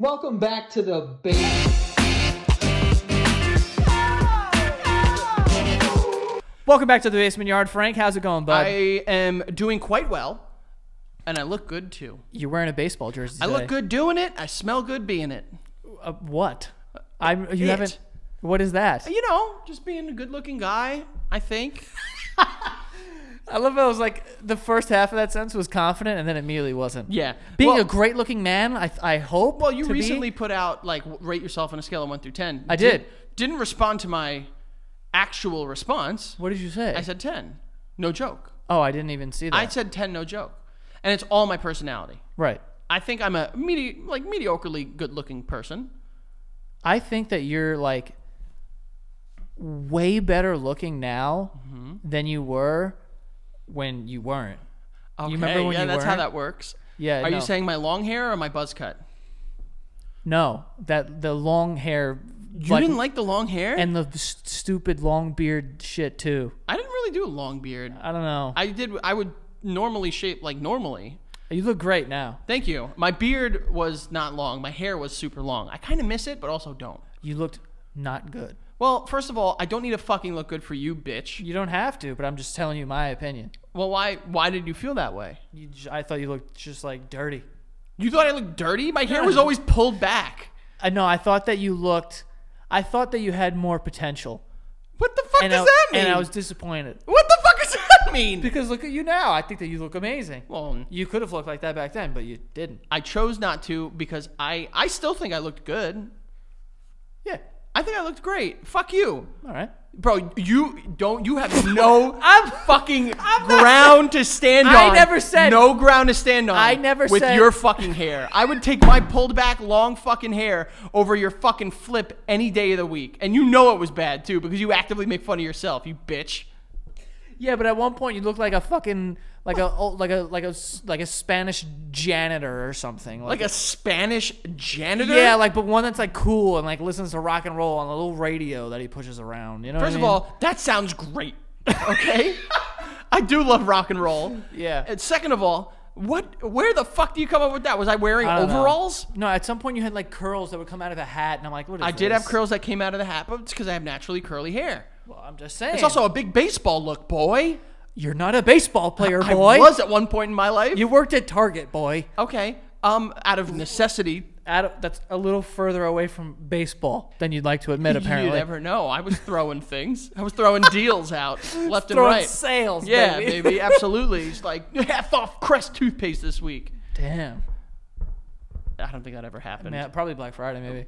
Welcome back to the base. Welcome back to the Basement Yard, Frank. How's it going, bud? I am doing quite well, and I look good too. You're wearing a baseball jersey today. I look good doing it. I smell good being it. What? You haven't. What is that? You know, just being a good-looking guy. I think. I love how it was like the first half of that sentence was confident, and then immediately wasn't. Yeah. Being a great-looking man, I hope. Well, you recently put out like rate yourself on a scale of 1 through 10. I did. Didn't respond to my actual response. What did you say? I said 10. No joke. Oh, I didn't even see that. I said 10. No joke. And it's all my personality. Right. I think I'm a mediocrely good-looking person. I think that you're like way better looking now than you were when you weren't. Okay, you remember when you that's weren't? how that works. Yeah. Are you saying my long hair or my buzz cut? No, that the long hair. You didn't like the long hair? And the stupid long beard shit too. I didn't really do a long beard. I don't know. I would normally shape like normally. You look great now. Thank you. My beard was not long. My hair was super long. I kind of miss it, but also don't. You looked not good. Well, first of all, I don't need to fucking look good for you, bitch. You don't have to, but I'm just telling you my opinion. Well, why did you feel that way? I thought you looked just like dirty. You thought I looked dirty? My hair was always pulled back. I know. I thought that you looked. I thought that you had more potential. What the fuck does that mean? And I was disappointed. What the fuck does that mean? Because look at you now. I think that you look amazing. Well, you could have looked like that back then, but you didn't. I chose not to because I still think I looked good. Yeah. I think I looked great. Fuck you. All right. Bro, you have no fucking ground to stand on. I never said. No ground to stand on. I never with said. With your fucking hair. I would take my pulled back long fucking hair over your fucking flip any day of the week. And you know it was bad too because you actively make fun of yourself, you bitch. Yeah, but at one point you looked like a fucking like a Spanish janitor or something. Like a Spanish janitor? Yeah, but one that's like cool and like listens to rock and roll on a little radio that he pushes around. You know. First of all, that sounds great. Okay, I do love rock and roll. Yeah. And second of all, where the fuck do you come up with that? Was I wearing overalls? No, at some point you had like curls that would come out of a hat, and I'm like, what is this? I did have curls that came out of the hat, but it's because I have naturally curly hair. Well, I'm just saying. It's also a big baseball look, boy. You're not a baseball player, boy. I was at one point in my life. You worked at Target, boy. Okay. Out of necessity. That's a little further away from baseball than you'd like to admit, apparently. You never know. I was throwing things. I was throwing deals out left and throwing right. sales, yeah, baby. Absolutely. It's like, half off Crest toothpaste this week. Damn. I don't think that ever happened. Man, probably Black Friday, maybe.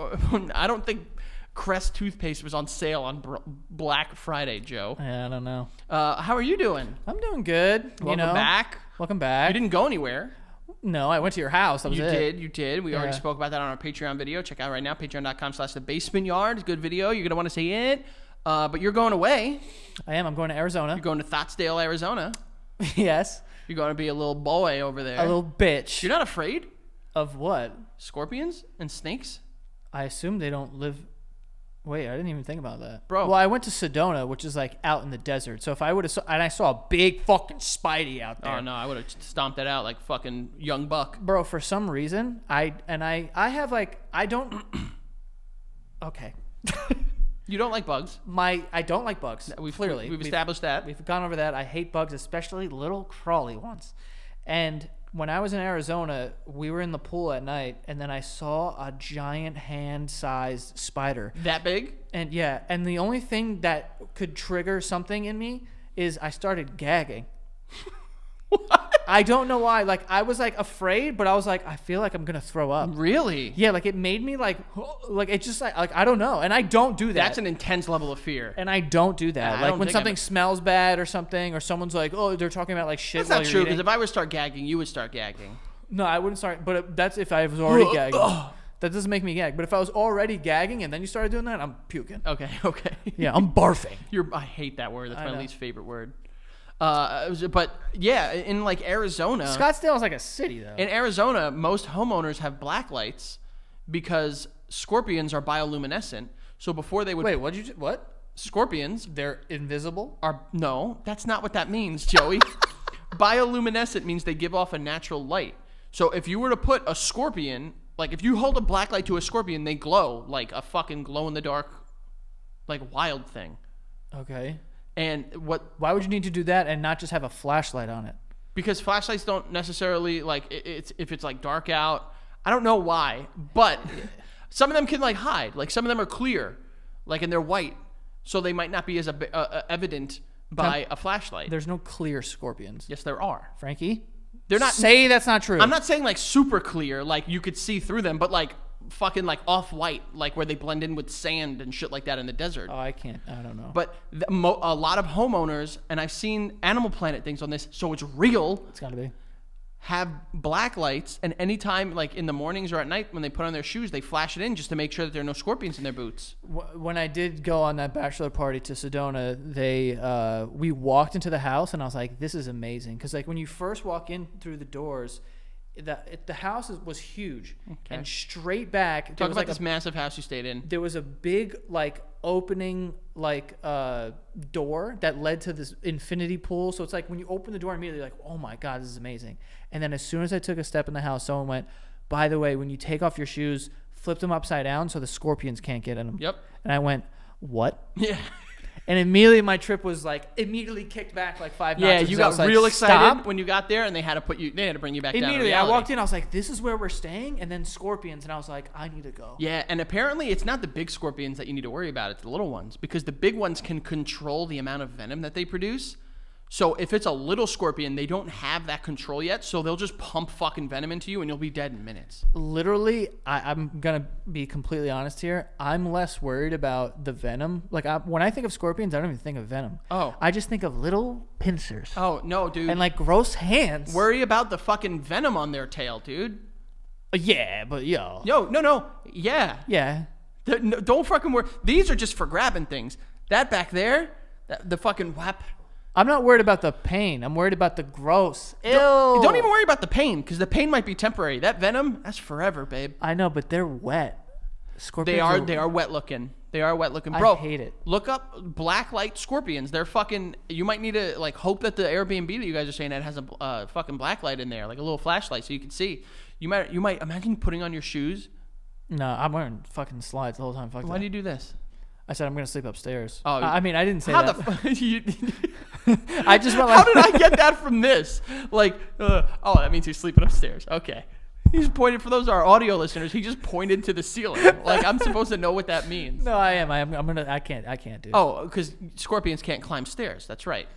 I don't think Crest toothpaste was on sale on Black Friday, Joe. Yeah, I don't know. How are you doing? I'm doing good. Welcome back. Welcome back. You didn't go anywhere. No, I went to your house. That was it. You did. We already spoke about that on our Patreon video. Check out right now, patreon.com/thebasementyard. It's a good video. You're going to want to see it. But you're going away. I am. I'm going to Arizona. You're going to Scottsdale, Arizona. Yes. You're going to be a little boy over there. A little bitch. You're not afraid? Of what? Scorpions and snakes? I assume they don't live... Wait, I didn't even think about that. Bro. Well, I went to Sedona, which is like out in the desert. So if I would have... And I saw a big fucking Spidey out there. Oh, no. I would have stomped it out like fucking young buck. Bro, for some reason, I have like... I don't... Okay. You don't like bugs. I don't like bugs. We've established that. We've gone over that. I hate bugs, especially little crawly ones. And when I was in Arizona, we were in the pool at night, and then I saw a giant hand-sized spider. That big? And yeah, and the only thing that could trigger something in me is I started gagging. What? I don't know why. Like, I was like afraid, but I was like, I feel like I'm gonna throw up. Really? Yeah, like it made me like it just like I don't know, and I don't do that. That's an intense level of fear. And I don't do that. Like when something smells bad or something, or someone's like, oh, they're talking about like shit. That's not true, because if I would start gagging, you would start gagging. No, I wouldn't start. But that's if I was already gagging. That doesn't make me gag. But if I was already gagging and then you started doing that, I'm puking. Okay. Yeah, I'm barfing. I hate that word. That's my least favorite word. But yeah, in like Arizona, Scottsdale is like a city though. In Arizona, most homeowners have black lights because scorpions are bioluminescent. So before they would what? Scorpions, they're invisible? No, that's not what that means, Joey. Bioluminescent means they give off a natural light. So if you were to put a scorpion Like, if you hold a black light to a scorpion, they glow like a fucking glow-in-the-dark, like, wild thing. Okay. And Why would you need to do that and not just have a flashlight on it? Because flashlights don't necessarily, like, if it's, like, dark out. I don't know why, but some of them can, like, hide. Like, some of them are clear, like, and they're white, so they might not be as evident by a flashlight. There's no clear scorpions. Yes, there are. Frankie? They're not. Say that's not true. I'm not saying, like, super clear, like, you could see through them, but, like, fucking, like, off-white, like, where they blend in with sand and shit like that in the desert. Oh, I don't know. But a lot of homeowners, and I've seen Animal Planet things on this, so it's real, It's got to be. have black lights, and anytime, like, in the mornings or at night when they put on their shoes, they flash it in just to make sure that there are no scorpions in their boots. When I did go on that bachelor party to Sedona, we walked into the house, and I was like, this is amazing. Because, like, when you first walk in through the doors, the house was huge. Okay. And straight back. Talk about this massive house you stayed in. There was a big, like, opening, like, door that led to this infinity pool. So it's like when you open the door, immediately like, oh my God, this is amazing. And then as soon as I took a step in the house, someone went, by the way, when you take off your shoes, flip them upside down so the scorpions can't get in them. Yep. And I went, what? Yeah. And immediately my trip was like immediately kicked back like 5 notches. Yeah, you got real excited Stop. when you got there, and they had to bring you back down to Immediately, I reality. walked in, I was like, this is where we're staying, and then scorpions, and I was like, I need to go. Yeah, and apparently it's not the big scorpions that you need to worry about, it's the little ones, because the big ones can control the amount of venom that they produce. So if it's a little scorpion, they don't have that control yet, so they'll just pump fucking venom into you, and you'll be dead in minutes. Literally, I'm going to be completely honest here. I'm less worried about the venom. Like, when I think of scorpions, I don't even think of venom. Oh. I just think of little pincers. Oh, no, dude. And, like, gross hands. Worry about the fucking venom on their tail, dude. Yeah, but yo. Yo, no. Yeah. Yeah. No, don't fucking worry. These are just for grabbing things. That back there, the fucking whap. I'm not worried about the pain. I'm worried about the gross. Ew. Don't even worry about the pain, because the pain might be temporary. That venom, that's forever, babe. I know, but they're wet. Scorpions They are wet looking. They are wet looking. Bro, I hate it. Look up black light scorpions. They're fucking, you might need to, like, hope that the Airbnb that you guys are staying at has a fucking black light in there, like a little flashlight so you can see. You might imagine putting on your shoes. No, I'm wearing fucking slides the whole time. Fuck Why that. do you do this? I said I'm going to sleep upstairs. Oh, I mean, I didn't say how that. the fuck? I just went like, How did I get that from this? Like, oh, that means you're sleeping upstairs. Okay. He just pointed, for those our audio listeners, he just pointed to the ceiling. Like, I'm supposed to know what that means. No, I am. I can't do it. Oh, because scorpions can't climb stairs. That's right.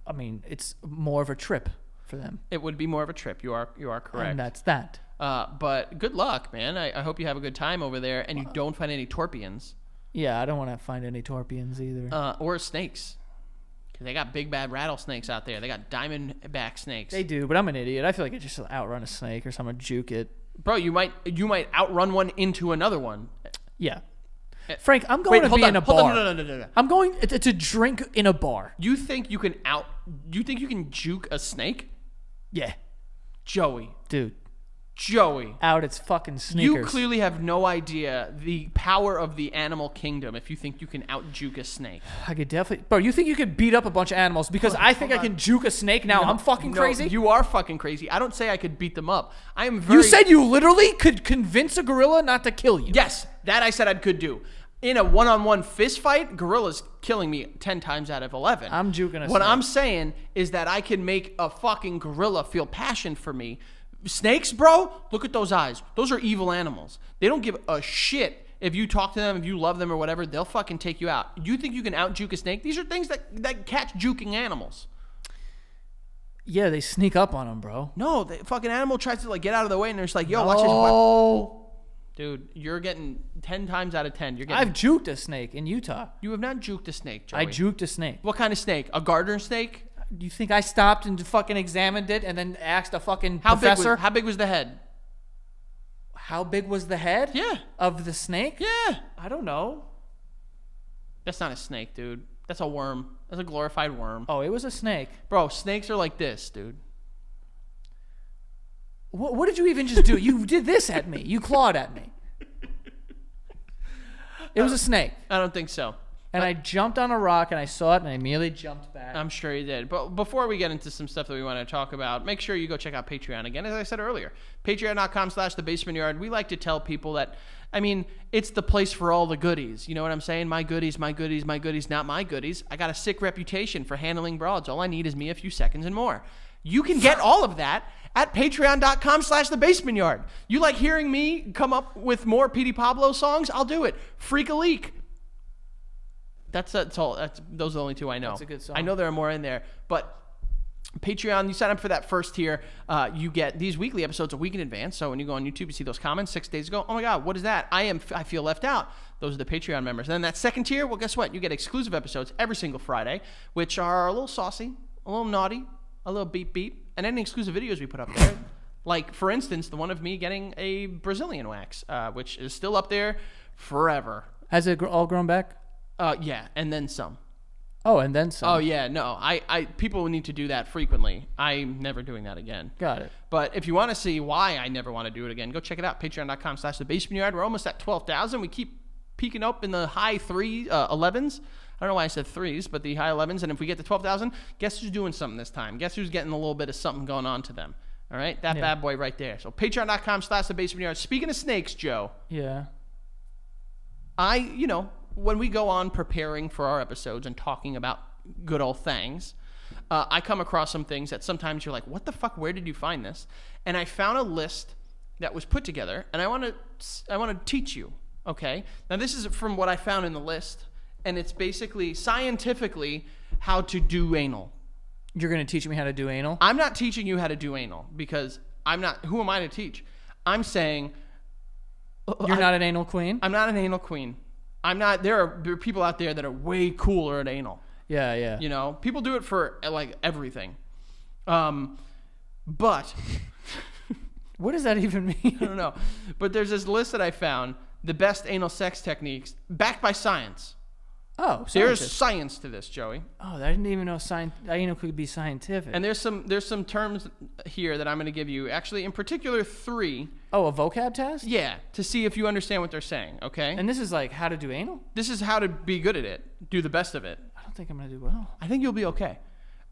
I mean, it's more of a trip for them. It would be more of a trip. You are correct. And that's that. But good luck, man. I hope you have a good time over there and you don't find any torpions. Yeah, I don't want to find any torpions either. Or snakes. Because they got big bad rattlesnakes out there. They got diamondback snakes. They do, but I'm an idiot. I feel like I just outrun a snake or something, juke it. Bro, you might outrun one into another one. Yeah. Frank, I'm going to be in a bar. No. I'm going to drink in a bar. You think you can juke a snake? Yeah. Joey. Dude. Joey. Out its fucking sneakers. You clearly have no idea the power of the animal kingdom if you think you can out-juke a snake. I could definitely... Bro, you think you could beat up a bunch of animals because I think I can juke a snake now? I'm fucking crazy? You are fucking crazy. I don't say I could beat them up. I am very... You said you literally could convince a gorilla not to kill you. Yes, that I said I could do. In a one-on-one fist fight, gorilla's killing me 10 times out of 11. I'm juking a snake. What I'm saying is that I can make a fucking gorilla feel passion for me. Snakes, bro, look at those eyes. Those are evil animals. They don't give a shit if you talk to them, if you love them or whatever. They'll fucking take you out. You think you can out-juke a snake? These are things that catch juking animals. Yeah, they sneak up on them, bro. No, the fucking animal tries to, like, get out of the way, and they're just like, yo, watch this. Dude, you're getting 10 times out of 10. I've juked a snake in Utah. You have not juked a snake, Joey. I juked a snake. What kind of snake? A gardener snake? Do you think I stopped and fucking examined it and then asked a fucking professor? How big was the head? How big was the head? Yeah. Of the snake? Yeah. I don't know. That's not a snake, dude. That's a worm. That's a glorified worm. Oh, it was a snake. Bro, snakes are like this, dude. What did you even just do? You did this at me. You clawed at me. It was a snake. I don't think so. And I jumped on a rock and I saw it and I immediately jumped back. I'm sure you did. But before we get into some stuff that we want to talk about, make sure you go check out Patreon. Again, as I said earlier, patreon.com/thebasementyard. We like to tell people that, I mean, it's the place for all the goodies. You know what I'm saying? My goodies, my goodies, my goodies, not my goodies. I got a sick reputation for handling broads. All I need is me a few seconds and more. You can get all of that at patreon.com/thebasementyard. You like hearing me come up with more Petey Pablo songs? I'll do it. Freak a Leak. That's all. Those are the only two I know. That's a good song. I know there are more in there, but Patreon, you sign up for that first tier, you get these weekly episodes a week in advance. So when you go on YouTube, you see those comments 6 days ago. Oh my God, what is that? I feel left out. Those are the Patreon members. And then that second tier, well, guess what? You get exclusive episodes every single Friday, which are a little saucy, a little naughty, a little beep beep, and any exclusive videos we put up there. Like, for instance, the one of me getting a Brazilian wax, which is still up there forever. Has it all grown back? Yeah, and then some. Oh, and then some. Oh yeah, no. People need to do that frequently. I'm never doing that again. Got it. But if you want to see why I never want to do it again, go check it out. Patreon.com/thebasementyard. We're almost at 12,000. We keep peaking up in the high 11s. I don't know why I said threes, but the high 11s. And if we get to 12,000, guess who's doing something this time? Guess who's getting a little bit of something going on to them? All right, that bad boy right there. So Patreon.com/thebasementyard. Speaking of snakes, Joe. Yeah. When we go on preparing for our episodes and talking about good old things, I come across some things that sometimes you're like, what the fuck, where did you find this? And I found a list that was put together, and I want to teach you, okay? Now, this is from what I found in the list, and it's basically scientifically how to do anal. You're going to teach me how to do anal? I'm not teaching you how to do anal because who am I to teach? I'm saying... You're not an anal queen? I'm not an anal queen. There are people out there that are way cooler at anal. Yeah, yeah. You know, people do it for like everything. But what does that even mean? I don't know. But there's this list that I found, the best anal sex techniques backed by science. Oh, there's science to this, Joey. Oh, I didn't even know anal could be scientific. And there's some terms here that I'm going to give you. Actually, in particular, 3. Oh, a vocab test? Yeah, to see if you understand what they're saying, okay? And this is like how to do anal? This is how to be good at it. Do the best of it. I don't think I'm going to do well. I think you'll be okay.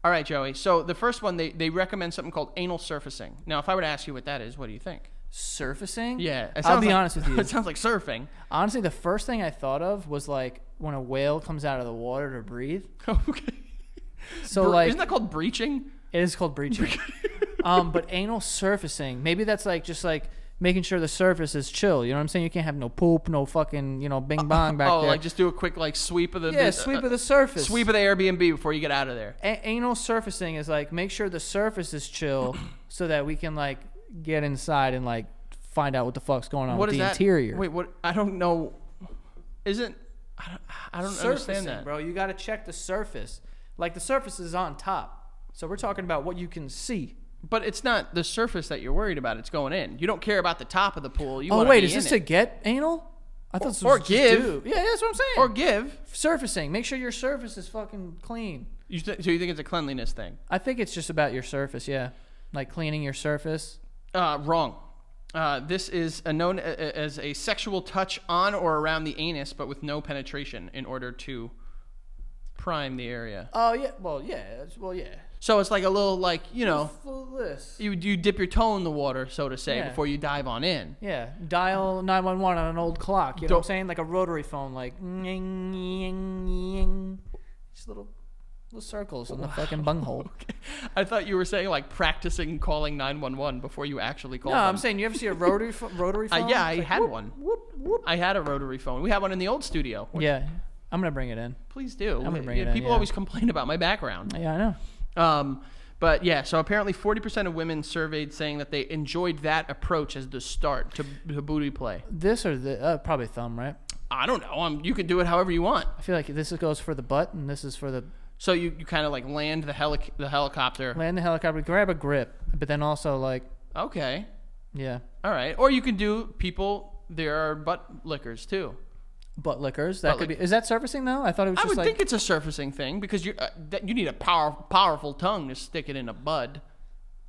All right, Joey. So the first one, they recommend something called anal surfacing. Now, if I were to ask you what that is, what do you think? Surfacing? Yeah. I'll be honest with you. It sounds like surfing. Honestly, the first thing I thought of was like when a whale comes out of the water to breathe. Okay. So isn't that called breaching? It is called breaching. But anal surfacing, maybe that's like just like making sure the surface is chill. You know what I'm saying? You can't have no poop, no fucking, bing bong back there. Oh, like just do a quick like sweep of the sweep of the surface. Sweep of the Airbnb before you get out of there. Anal surfacing is like make sure the surface is chill so that we can like get inside and like find out what the fuck's going on with the interior. Wait, what? I don't know. I don't understand that, bro. You got to check the surface. Like the surface is on top, so we're talking about what you can see. But it's not the surface that you're worried about. It's going in. You don't care about the top of the pool. You is this to get anal? I thought this was give. Yeah, that's what I'm saying. Or give. Surfacing. Make sure your surface is fucking clean. So you think it's a cleanliness thing? I think it's just about your surface. Yeah, like cleaning your surface. Wrong. This is known as a sexual touch on or around the anus, but with no penetration, in order to prime the area. Oh yeah, yeah. So it's like a little you dip your toe in the water, so to say, before you dive on in. Yeah, dial 911 on an old clock. You know what I'm saying? Like a rotary phone, like just little circles in the fucking bunghole. Okay. I thought you were saying like practicing calling 911 before you actually call. No, I'm saying you ever see a rotary phone? Yeah, I had whoop, one. Whoop, whoop. I had a rotary phone. We had one in the old studio. Yeah, I'm gonna bring it in. Please do. I'm gonna bring it in. People always complain about my background. Yeah, I know. But yeah, so apparently 40% of women surveyed saying that they enjoyed that approach as the start to booty play. This or the probably thumb, right? I don't know. You can do it however you want. I feel like this goes for the butt and this is for the. So you kind of like land the helicopter. Land the helicopter, grab a grip, but then also like. Okay. Yeah. All right. Or you can do there are butt lickers too. Butt lickers. That could be. Is that surfacing though? I thought it was. I would think it's a surfacing thing because you need a powerful tongue to stick it in a bud.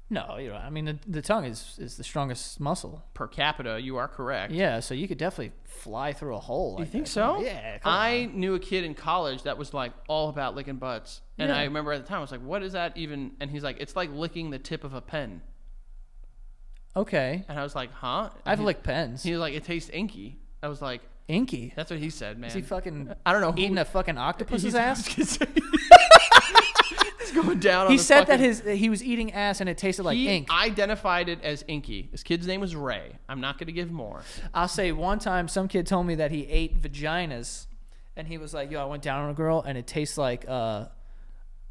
No, I mean the tongue is the strongest muscle. Per capita, you are correct. Yeah, so you could definitely fly through a hole. You like think that. so? Yeah. I knew a kid in college that was like all about licking butts, and Yeah. I remember at the time I was like, "What is that even?" And he's like, "It's like licking the tip of a pen." Okay. And I was like, "Huh?" And I've licked pens. He was like, "It tastes inky." I was like, Inky. "That's what he said, man." Is he fucking? I don't know. Eating a fucking octopus's ass. He's going down. He on said the that he was eating ass and it tasted like he ink. identified it as inky. This kid's name was Ray. I'm not going to give more. I'll say one time some kid told me that he ate vaginas, and he was like, "Yo, I went down on a girl and it tastes like a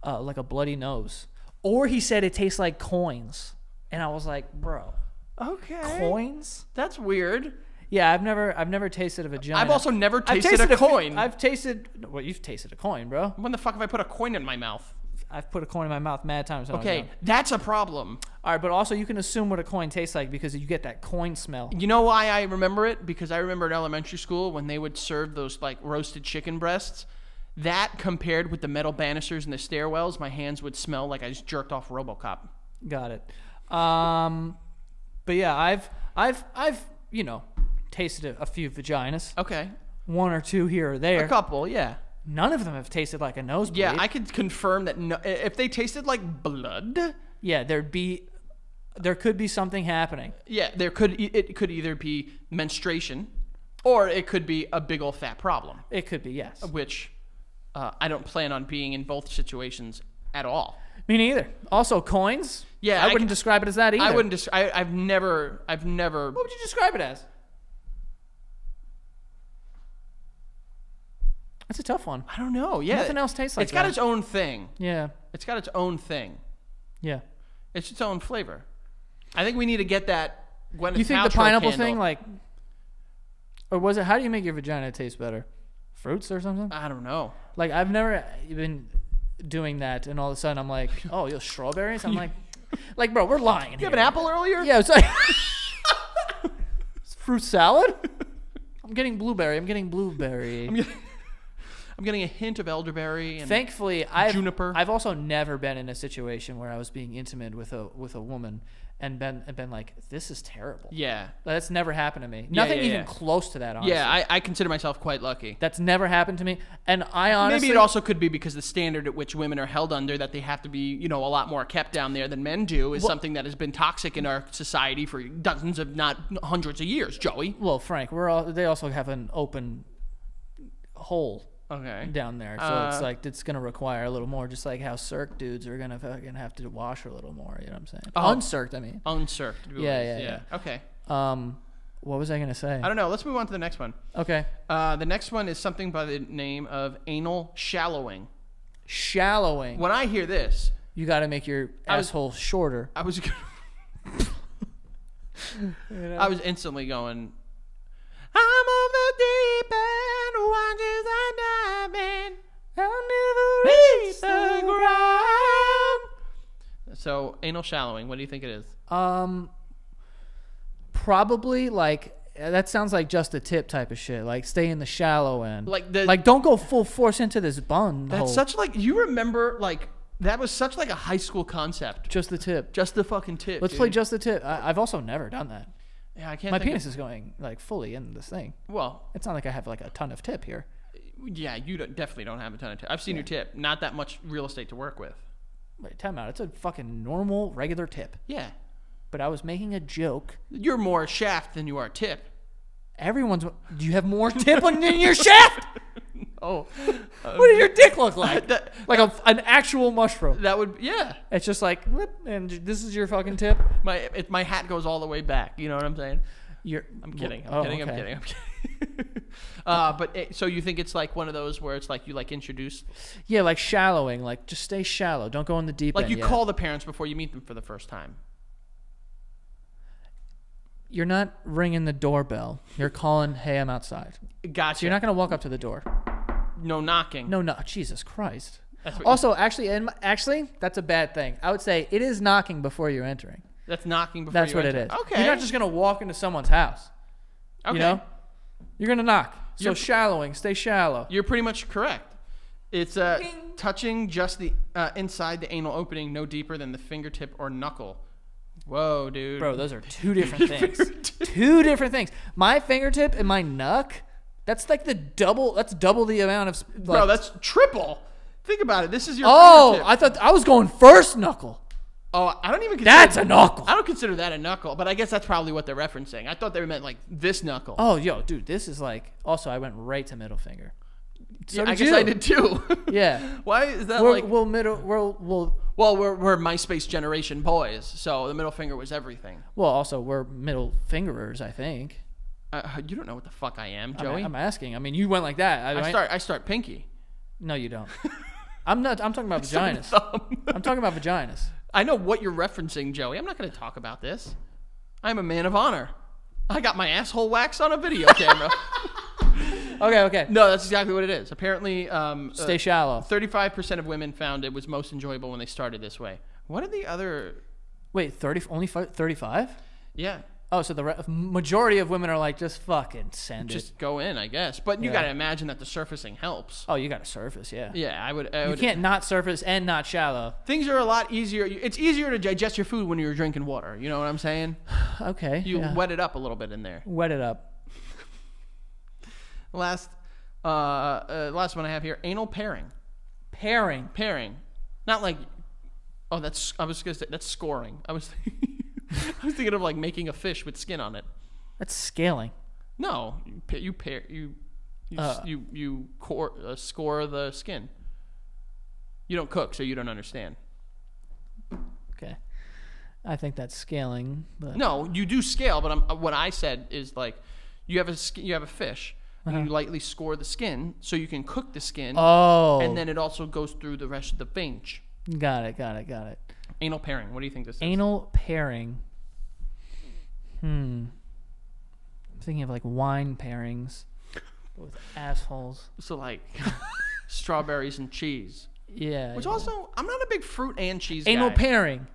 bloody nose." Or he said it tastes like coins, and I was like, "Bro, Okay. coins?" That's weird. Yeah, I've never tasted a vagina. I've also never I've tasted a coin. I've tasted. Well, you've tasted a coin, bro. When the fuck have I put a coin in my mouth? I've put a coin in my mouth mad times. When I was Okay, young. that's a problem. All right, but also you can assume what a coin tastes like because you get that coin smell. You know why I remember it? Because I remember in elementary school when they would serve those like roasted chicken breasts. That compared with the metal banisters and the stairwells, my hands would smell like I just jerked off RoboCop. Got it. But yeah, I've tasted a few vaginas. Okay, One or two here or there. a couple, yeah. None of them have tasted like a nosebleed. Yeah, I could confirm that if they tasted like blood, Yeah, there could be something happening. yeah, it could either be menstruation or it could be a big old fat problem, It could be, yes. which I don't plan on being in both situations at all. Me neither. Also, coins. Yeah, I wouldn't describe it as that either. I wouldn't. I've never. What would you describe it as? That's a tough one. I don't know. Yeah, Nothing else tastes like it's got that. its own thing. Yeah. It's got its own thing. Yeah. It's its own flavor. I think we need to get that. Gwyneth You think the Paltrow pineapple candle. thing, like, or was it? How do you make your vagina taste better? Fruits or something? I don't know. Like, I've never been doing that, and all of a sudden I'm like, oh, you strawberries? I'm like, bro, we're lying. You have an apple earlier? Yeah, it's like fruit salad. I'm getting blueberry. I'm getting a hint of elderberry and Thankfully, juniper. I've also never been in a situation where I was being intimate with a woman and been like, this is terrible. Yeah. That's never happened to me. Yeah, Nothing yeah, even yeah. close to that, honestly. Yeah, I consider myself quite lucky. That's never happened to me. And I honestly... Maybe it also could be because the standard at which women are held under, that they have to be, a lot more kept down there than men do, is something that has been toxic in our society for dozens of, not hundreds of years, Joey. Well, Frank, they also have an open hole Okay. down there. So it's like, it's going to require a little more, just like how Cirque dudes are going to fucking have to wash a little more. You know what I'm saying? Uncirced, I mean. Uncirced. Yeah. Okay. What was I going to say? I don't know. Let's move on to the next one. Okay. The next one is something by the name of anal shallowing. Shallowing. When I hear this, You got to make your asshole shorter. I was instantly going, I'm on the deep end, watches are diving, I'll never reach the ground. So, anal shallowing, what do you think it is? Probably like, that sounds like just a tip type of shit. Like, stay in the shallow end. Like don't go full force into this bun hole. That's such like, you remember, like, that was such like a high school concept. Just the tip. Just the fucking tip. Let's dude. play just the tip. I've also never done that. Yeah, I can't. My think penis is going like fully in this thing. Well, It's not like I have like a ton of tip here. yeah, you definitely don't have a ton of tip. I've seen your tip. Not that much real estate to work with. Wait, time out. It's a fucking normal, regular tip. Yeah. But I was making a joke. You're more shaft than you are tip. Do you have more tip in your shaft? Oh. What does your dick look like? That- Like an actual mushroom. That would, yeah. It's just like, whoop, and this is your fucking tip. My hat goes all the way back. You know what I'm saying? I'm kidding. I'm okay. kidding. So you think it's like one of those where it's like you like introduce, Yeah, like shallowing. Like, just stay shallow. Don't go in the deep like end you yet. call the parents before you meet them for the first time. You're not ringing the doorbell. You're calling, hey, I'm outside. Gotcha. So you're not going to walk up to the door. No knocking. No, Jesus Christ. That's what Also, actually, that's a bad thing. I would say it is knocking before you're entering. That's knocking before That's you what enter. it is. Okay. You're not just going to walk into someone's house. Okay. You know? You're going to knock. So You're- shallowing. Stay shallow. You're pretty much correct. It's touching just the inside the anal opening, no deeper than the fingertip or knuckle. Whoa, dude. Bro, those are two different things. Two different things. My fingertip and my knuck, that's like double the amount of... Like, Bro, that's triple. Think about it. This is your fingertip. I thought I was going first knuckle. Oh, I don't even consider... That's a knuckle. I don't consider that a knuckle, but I guess that's probably what they're referencing. I thought they meant like this knuckle. Oh, yo, dude, this is like... Also, I went right to middle finger. So yeah, I did guess you. I did too. Yeah. Why is that We're we're MySpace generation boys, so the middle finger was everything. Well, also, we're middle fingerers, I think. You don't know what the fuck I am, Joey. I'm asking. I mean, you went like that. I start pinky. No, you don't. I'm talking about vaginas. I'm talking about vaginas. I know what you're referencing, Joey. I'm not going to talk about this. I'm a man of honor. I got my asshole wax on a video camera. Okay. No, that's exactly what it is. Apparently, Stay shallow. 35% of women found it was most enjoyable when they started this way. What are the other... Wait, only 35? Yeah. Oh, so the majority of women are like, just fucking send it. Just go in, I guess. But you got to imagine that the surfacing helps. Oh, you got to surface, yeah. Yeah, I would... You can't not surface and not shallow. Things are a lot easier. It's easier to digest your food when you're drinking water. You know what I'm saying? Okay. You wet it up a little bit in there. Wet it up. Last one I have here, anal pairing. Pairing. Not like, I was gonna say that's scoring. I was thinking of like making a fish with skin on it. That's scaling. No, you score the skin. You don't cook, so you don't understand. Okay. I think that's scaling, but No, you do scale, but what I said is like you have a fish. Uh-huh. You lightly score the skin so you can cook the skin. Oh. And then it also goes through the rest of the finch. Got it. Anal pairing. What do you think this is? Anal pairing. I'm thinking of like wine pairings with assholes. So like strawberries and cheese. Yeah. Which also, I'm not a big fruit and cheese Anal guy. pairing.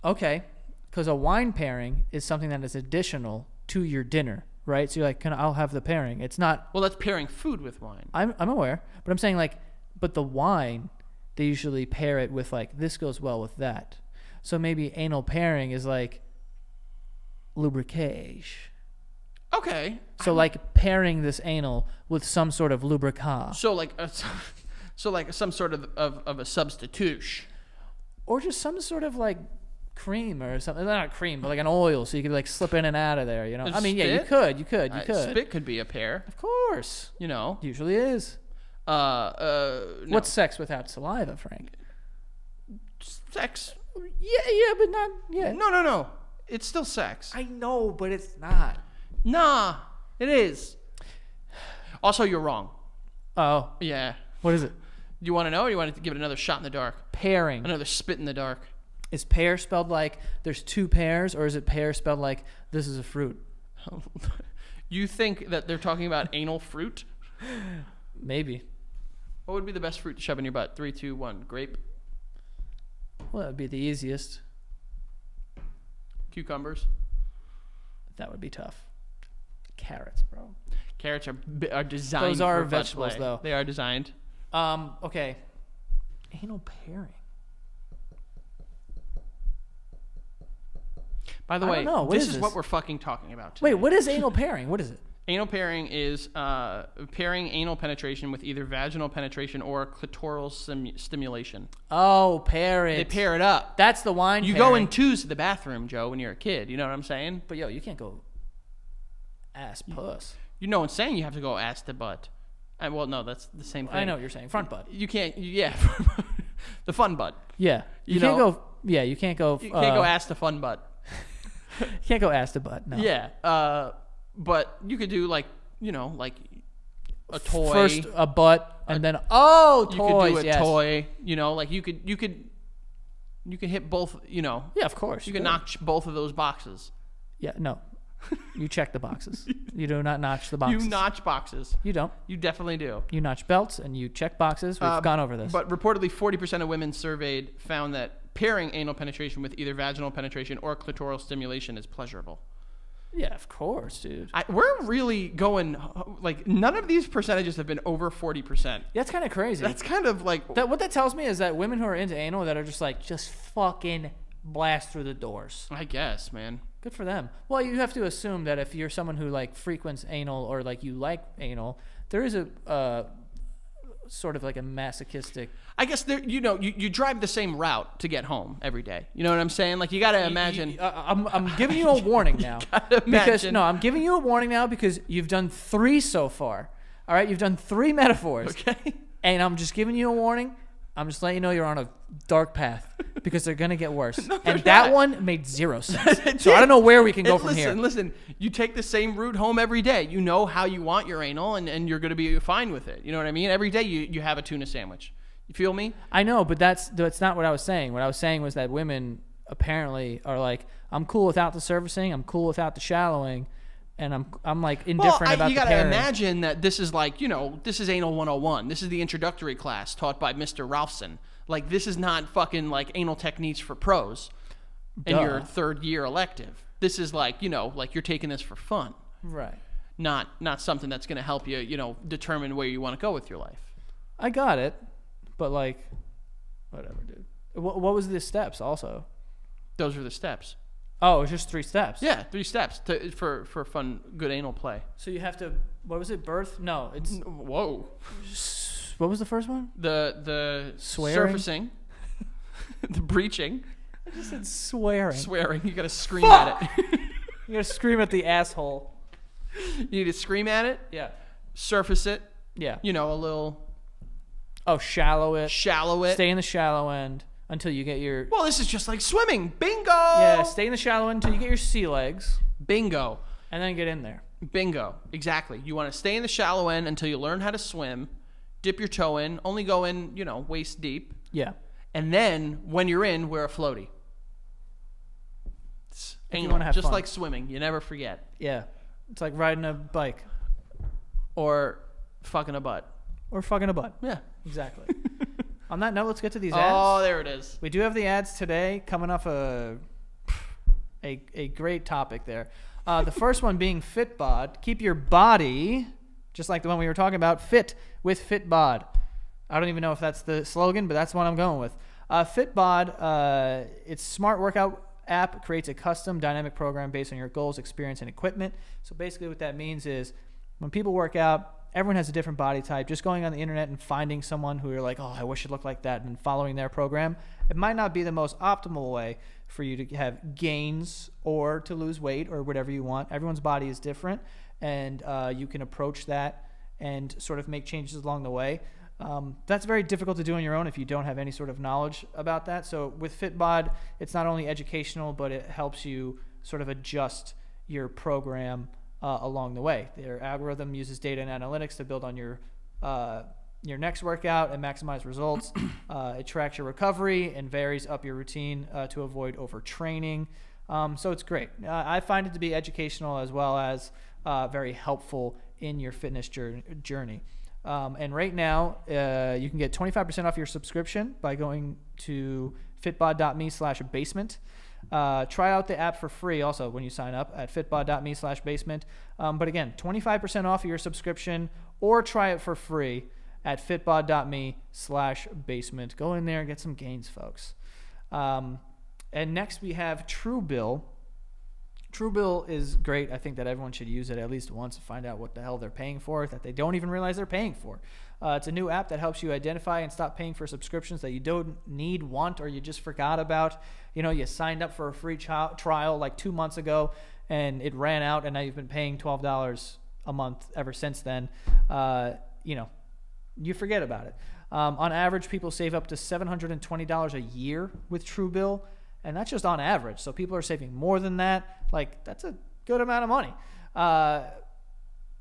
Okay. Because a wine pairing is something that is additional to your dinner. Right, so you're like, I'll have the pairing. It's not. Well, that's pairing food with wine. I'm aware, but I'm saying like, but the wine, they usually pair it with like this goes well with that. So maybe anal pairing is like lubricage. Okay. So like pairing this anal with some sort of lubricant. So like, some sort of a substitution. Or just some sort of like cream or something. Not cream, but like an oil, so you could like slip in and out of there. You know. I mean, yeah, you could. Spit could be a pair. Of course. You know. Usually is. No. What's sex without saliva, Frank? Sex. Yeah, but not. Yeah. No. It's still sex. I know, but it's not. Nah, it is. Also, you're wrong. Oh. Yeah. What is it? Do you want to know, or you want to give it another shot in the dark? Pairing. Another spit in the dark. Is pear spelled like there's two pears, or is it pear spelled like this is a fruit? You think that they're talking about anal fruit? Maybe. What would be the best fruit to shove in your butt? 3, 2, 1. Grape. Well, that would be the easiest. Cucumbers. That would be tough. Carrots, bro. Carrots are designed. Those are for butt vegetables, play. though. They are designed. Okay. Anal pairing. By the I way, don't know. this is what we're fucking talking about today. Wait, what is anal pairing? What is it? Anal pairing is pairing anal penetration with either vaginal penetration or clitoral stimulation. Oh, pair it. They pair it up. That's the wine You pairing. go in twos to the bathroom, Joe, when you're a kid. You know what I'm saying? But yo, you can't go ass puss. You know what I'm saying? You have to go ass to butt. Well, no, that's the same thing. I know what you're saying. Front butt. You can't. Yeah, the fun butt. Yeah. You can't go. Yeah, you can't go. You can't go ass to fun butt. You can't go ass to butt. No. Yeah. But you could do like a toy. First a butt and then toys. You could do a yes. toy. Like you could hit both. Yeah, of course. You can notch both of those boxes. Yeah, no. You check the boxes. You do not notch the boxes. You notch boxes. You don't. You definitely do. You notch belts and you check boxes. We've gone over this. But reportedly, 40% of women surveyed found that pairing anal penetration with either vaginal penetration or clitoral stimulation is pleasurable. Yeah, of course, dude. We're really going, like, none of these percentages have been over 40%. That's kind of crazy. That's kind of like... What that tells me is that women who are into anal that are just like, just fucking blast through the doors. I guess, man. Good for them. Well, you have to assume that if you're someone who like frequents anal or like you like anal, there is a sort of like a masochistic. I guess there, you drive the same route to get home every day. You know what I'm saying? Like you got to imagine. I'm giving you a warning now. I'm giving you a warning now because you've done 3 so far. All right, you've done 3 metaphors. Okay. And I'm just giving you a warning. I'm just letting you know you're on a dark path because they're going to get worse. That one made 0 sense. So I don't know where we can go from here. Listen, you take the same route home every day. You know how you want your anal, and you're going to be fine with it. You know what I mean? Every day you have a tuna sandwich. You feel me? I know, but that's not what I was saying. What I was saying was that women apparently are like, I'm cool without the servicing. I'm cool without the shallowing. And I'm like indifferent about the pairing. You got to imagine that this is like, this is anal 101. This is the introductory class taught by Mr. Ralphson. Like, this is not fucking like anal techniques for pros in your 3rd year elective. This is like, like you're taking this for fun. Right. Not something that's going to help you, determine where you want to go with your life. I got it. But like, whatever, dude. What was the steps also? Those are the steps. Oh, it's just 3 steps. Yeah, 3 steps for fun, good anal play. So you have to. What was it? Birth? No, it's. Whoa. What was the first one? The swearing? Surfacing, the breaching. I just said swearing. Swearing. You got to scream at it. You got to scream at the asshole. You need to scream at it. Yeah. Surface it. Yeah. A little. Oh, shallow it. Shallow it. Stay in the shallow end. Until you get your... Well, this is just like swimming. Bingo! Yeah, stay in the shallow end until you get your sea legs. Bingo. And then get in there. Bingo. Exactly. You want to stay in the shallow end until you learn how to swim. Dip your toe in. Only go in, waist deep. Yeah. And then, when you're in, wear a floaty. It's anal, just fun. Like swimming. You never forget. Yeah. It's like riding a bike. Or fucking a butt. Yeah. Exactly. On that note, let's get to these ads. Oh, there it is. We do have the ads today, coming off a great topic there. The first one being FitBod. Keep your body, just like the one we were talking about, fit with FitBod. I don't even know if that's the slogan, but that's what I'm going with. FitBod, its smart workout app creates a custom dynamic program based on your goals, experience, and equipment. So basically what that means is when people work out, everyone has a different body type. Just going on the internet and finding someone who you're like, oh, I wish it looked like that, and following their program, it might not be the most optimal way for you to have gains or to lose weight or whatever you want. Everyone's body is different, and you can approach that and sort of make changes along the way. That's very difficult to do on your own if you don't have any sort of knowledge about that. So with FitBod, it's not only educational, but it helps you sort of adjust your program along the way. Their algorithm uses data and analytics to build on your next workout and maximize results. It tracks your recovery and varies up your routine to avoid overtraining. So it's great. I find it to be educational as well as very helpful in your fitness journey. And right now, you can get 25% off your subscription by going to fitbod.me/basement. Try out the app for free also when you sign up at fitbod.me/basement. But again, 25% off your subscription or try it for free at fitbod.me/basement. Go in there and get some gains, folks. And next we have Truebill. Truebill is great. I think that everyone should use it at least once to find out what the hell they're paying for that they don't even realize they're paying for. It's a new app that helps you identify and stop paying for subscriptions that you don't need, want, or you just forgot about. You signed up for a free trial like 2 months ago, and it ran out, and now you've been paying $12 a month ever since then. You forget about it. On average, people save up to $720 a year with Truebill, and that's just on average. So people are saving more than that. Like, that's a good amount of money.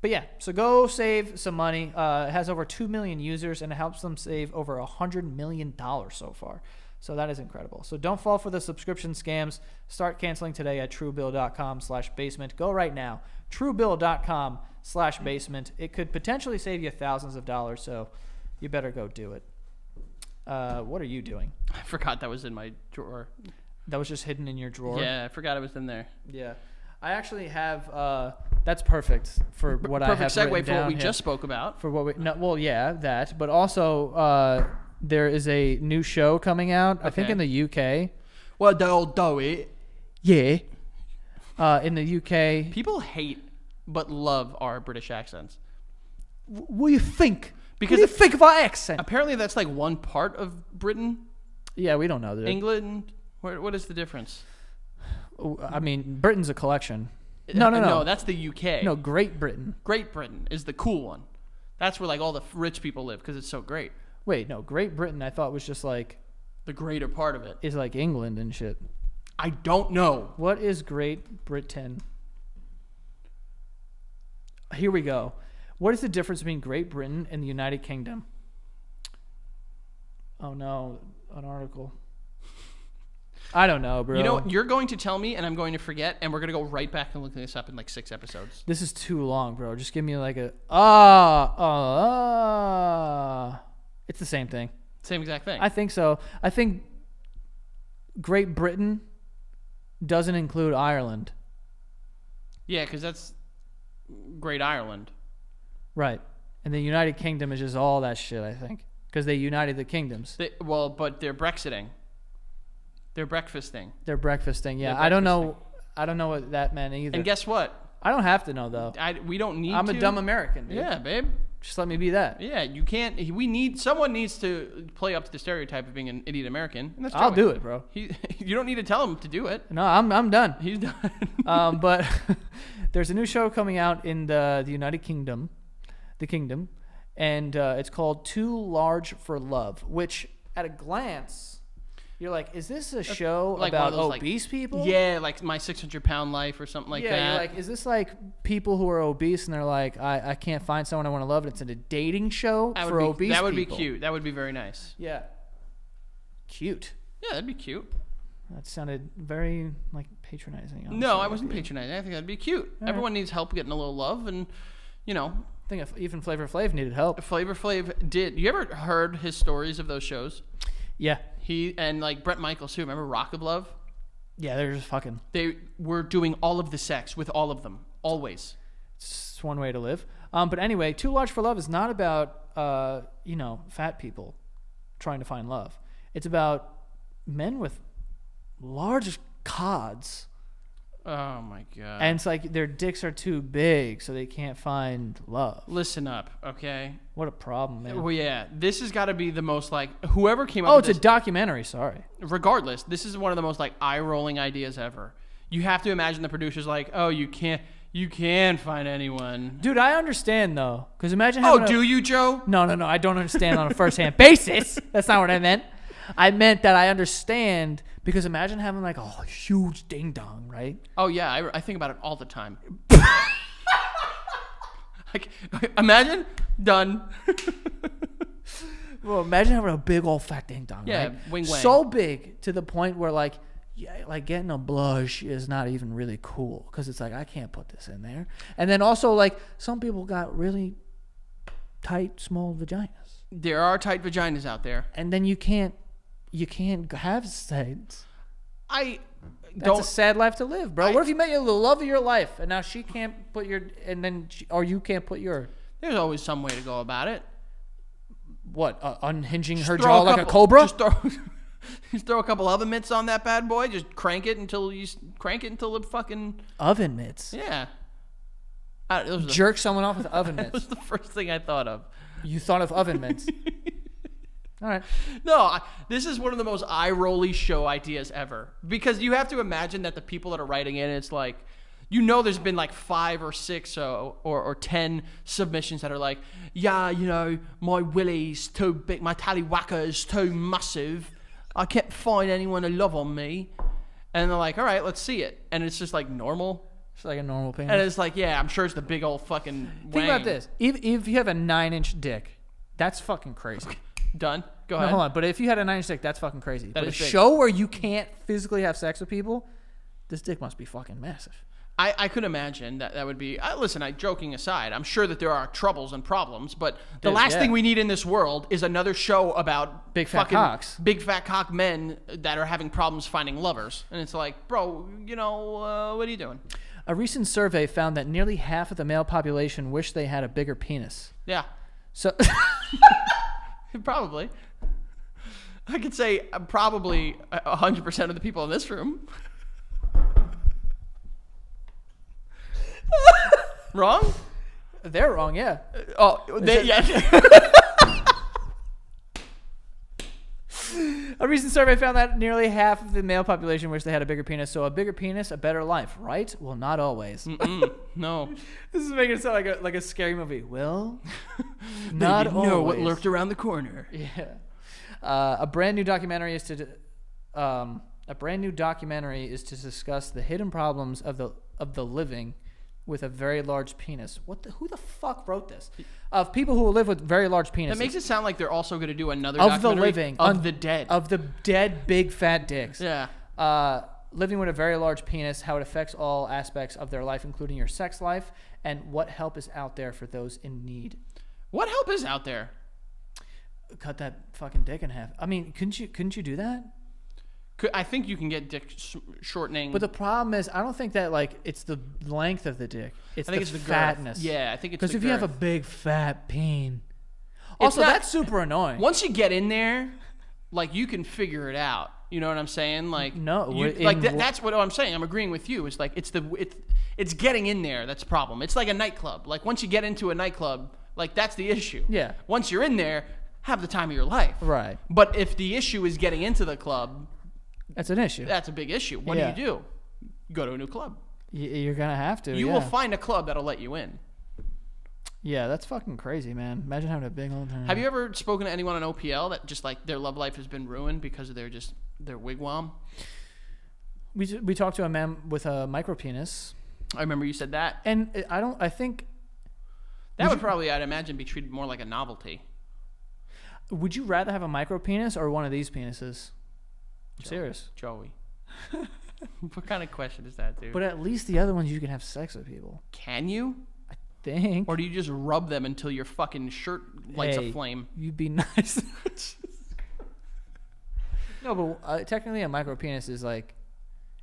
But yeah, so go save some money. It has over 2 million users, and it helps them save over $100 million so far. So that is incredible. So don't fall for the subscription scams. Start canceling today at truebill.com/basement. Go right now. Truebill.com/basement. It could potentially save you thousands of dollars, so you better go do it. What are you doing? I forgot that was in my drawer. That was just hidden in your drawer? Yeah, I forgot it was in there. Yeah. I actually have, that's perfect for what I have perfect segue for what we just spoke about. For what we, no, well, yeah, that, but also there is a new show coming out, I think in the UK. Well, they'll do it. Yeah. In the UK. People hate but love our British accents. What do you think? Because what do you think of our accent? Apparently, that's like one part of Britain. Yeah, we don't know. Dude. England. What is the difference? I mean, Britain's a collection. No. No, that's the UK. No, Great Britain. Great Britain is the cool one. That's where like all the rich people live because it's so great. Wait, no, Great Britain I thought was just like... The greater part of it. Is like England and shit. I don't know. What is Great Britain? Here we go. What is the difference between Great Britain and the United Kingdom? Oh no, an article. I don't know, bro. You know, you're going to tell me and I'm going to forget and we're going to go right back and look this up in like 6 episodes. This is too long, bro. Just give me like a... It's the same thing. Same exact thing. I think so. I think Great Britain doesn't include Ireland. Yeah, because that's Great Ireland. Right. And the United Kingdom is just all that shit, I think. Because they united the kingdoms. But they're Brexiting. They're breakfasting. They're breakfasting, yeah. I don't know what that meant either. And guess what? I don't have to know, though. We don't need I'm to. a dumb American, dude. Yeah, babe. Just let me be that. Yeah, you can't. Someone needs to play up to the stereotype of being an idiot American. And that's I'll Joey. do it, bro. You don't need to tell him to do it. No, I'm done. He's done. But there's a new show coming out in the United Kingdom, and it's called Too Large for Love, which at a glance, you're like, is this a show like about one of those, obese people? Yeah, like My 600-Pound Life or something like that. Yeah, you're like, is this like people who are obese and they're like, I can't find someone I want to love, and it's a dating show for obese people? That would be cute. That would be very nice. Yeah. Cute. Yeah, that'd be cute. That sounded very like patronizing. Honestly. No, I wasn't patronizing. I think that'd be cute. All Everyone needs help getting a little love, and I think even Flavor Flav needed help. Flavor Flav did. You ever heard his stories of those shows? Yeah. He and like Bret Michaels too. Remember Rock of Love? Yeah, they're just fucking. They were doing all of the sex with all of them, always. It's one way to live. But anyway, Too Large for Love is not about fat people trying to find love. It's about men with large cods. Oh my god! And it's like their dicks are too big, so they can't find love. Listen up, okay? What a problem, man. Well, yeah, this has got to be the most like whoever came up. Oh, with it's a documentary. Sorry. Regardless, this is one of the most like eye-rolling ideas ever. You have to imagine the producers like, oh, you can't find anyone. Dude, I understand though, because imagine having. Oh, do you, Joe? No, I don't understand on a first-hand basis. That's not what I meant. I meant that I understand because imagine having like a huge ding dong, right? Oh yeah, I think about it all the time. Like, imagine done. Well, imagine having a big old fat ding dong. Yeah, right? wing wang. So big to the point where like getting a blush is not even really cool because it's like I can't put this in there. And then also like some people got really tight, small vaginas. There are tight vaginas out there, and then you can't have sex. That's a sad life to live, bro. What if you met the love of your life, and now she can't put you can't put your? There's always some way to go about it. What? Unhinging Just her throw jaw like a cobra? Just throw a couple oven mitts on that bad boy. Just crank it until it fucking oven mitts. Yeah. Jerk someone off with oven mitts. That was the first thing I thought of. You thought of oven mitts. All right. No, this is one of the most eye-rolly show ideas ever. Because you have to imagine that the people that are writing it, it's like, there's been like 5 or 6 or 10 submissions that are like, yeah, my willy's too big, my tallywhacker's too massive. I can't find anyone to love on me. And they're like, all right, let's see it. And it's just like normal. It's like a normal penis. And it's like, yeah, I'm sure it's the big old fucking Think about this. If you have a 9-inch dick, that's fucking crazy. Done. Go ahead. No, hold on. But if you had a 9-inch dick, that's fucking crazy. But a is big. show where you can't physically have sex with people, this dick must be fucking massive. I could imagine that would be... listen, joking aside, I'm sure that there are troubles and problems, but the last thing we need in this world is another show about big fat cocks. Big fat cock men that are having problems finding lovers. And it's like, bro, what are you doing? A recent survey found that nearly half of the male population wish they had a bigger penis. Yeah. So... Probably. I could say probably 100% of the people in this room. Wrong? They're wrong, yeah. Yeah. A recent survey found that nearly half of the male population wish they had a bigger penis. So a bigger penis, a better life, right? Well, not always. No. This is making it sound like a scary movie. Well, not always. Know what lurked around the corner. Yeah. A brand new documentary is to discuss the hidden problems of the living with a very large penis. Who the fuck wrote this? Of people who live with very large penises. That makes it sound like they're also going to do another of documentary the living of the dead. Of the dead big fat dicks. Yeah. Living with a very large penis, how it affects all aspects of their life, including your sex life, and what help is out there for those in need. What help is out there? Cut that fucking dick in half. I mean, couldn't you do that? I think you can get dick shortening. But the problem is, I don't think that it's the length of the dick. I think it's the fatness. Girth. Yeah, I think it's because if girth. you have a big fat peen, also that's super annoying. Once you get in there, you can figure it out. You know what I'm saying? That's what I'm saying. I'm agreeing with you. It's it's getting in there that's the problem. It's like a nightclub. Once you get into a nightclub, that's the issue. Yeah. Once you're in there, have the time of your life. Right. But if the issue is getting into the club, that's an issue. That's a big issue. What do you do? Go to a new club. You're gonna have to. You will find a club that'll let you in. Yeah, that's fucking crazy, man. Imagine having a big old time. Have you ever spoken to anyone on OPL that just their love life has been ruined because of their wigwam? We talked to a man with a micropenis. I remember you said that. And I think that would probably, I'd imagine, be treated more like a novelty. Would you rather have a micropenis or one of these penises? I'm serious. Joey. What kind of question is that, dude? But at least the other ones you can have sex with people. Can you? I think. Or do you just rub them until your fucking shirt lights a flame? You'd be nice. No, but technically a micropenis is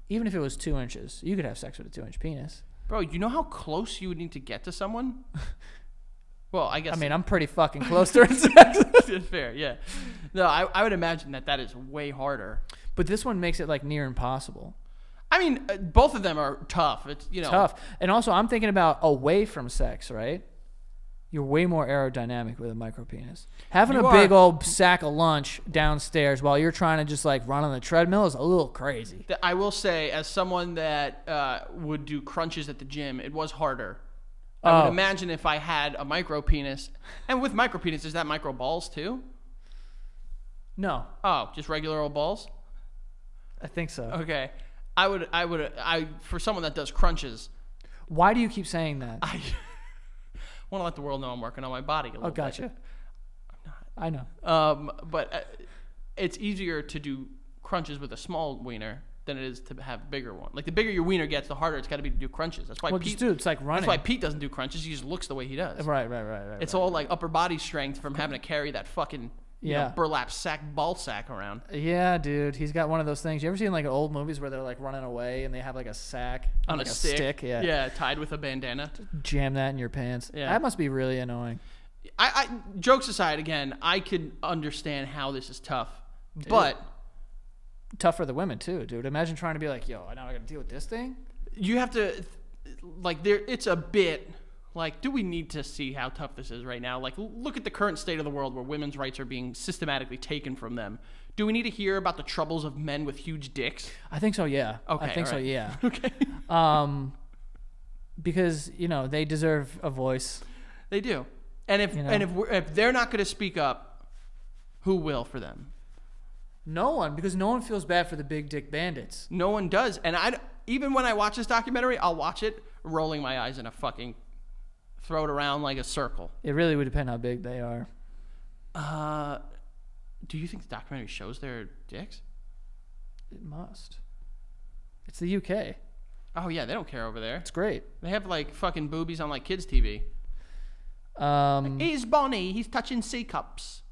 even if it was 2 inches, you could have sex with a 2-inch penis. Bro, you know how close you would need to get to someone? Well, I guess. I mean, I'm pretty fucking close to sex. Fair, yeah. No, I would imagine that is way harder. But this one makes it near impossible. I mean, both of them are tough. It's tough, and also I'm thinking about away from sex, right? You're way more aerodynamic with a micropenis. Having a big old sack of lunch downstairs while you're trying to just run on the treadmill is a little crazy. I will say, as someone that would do crunches at the gym, it was harder. I would imagine if I had a micropenis, and with micropenis, is that micro balls too? No. Oh, just regular old balls? I think so. Okay. I for someone that does crunches. Why do you keep saying that? I want to let the world know I'm working on my body a little gotcha. bit. I'm not. I know. But it's easier to do crunches with a small wiener than it is to have a bigger one. The bigger your wiener gets, the harder it's got to be to do crunches. That's why it's like running. That's why Pete doesn't do crunches. He just looks the way he does. Right. It's all upper body strength from having to carry that fucking burlap ball sack around. Yeah, dude. He's got one of those things. You ever seen old movies where they're running away and they have a sack on a stick? Yeah. Yeah, tied with a bandana. Jam that in your pants. Yeah. That must be really annoying. I jokes aside, again, I could understand how this is tough, but tough for the women too, dude. Imagine trying to be yo, now I got to deal with this thing. You have to it's a bit do we need to see how tough this is right now? Look at the current state of the world where women's rights are being systematically taken from them. Do we need to hear about the troubles of men with huge dicks? I think so, yeah. Okay, I think so, yeah. Okay. Because they deserve a voice. They do. And if they're not going to speak up, who will for them? No one, because no one feels bad for the big dick bandits. No one does. And even when I watch this documentary, I'll watch it rolling my eyes and throw it around like a circle. It really would depend how big they are. Do you think the documentary shows their dicks? It must. It's the UK. Oh yeah, they don't care over there. It's great. They have fucking boobies on kids TV. He's Bonnie. He's touching C cups.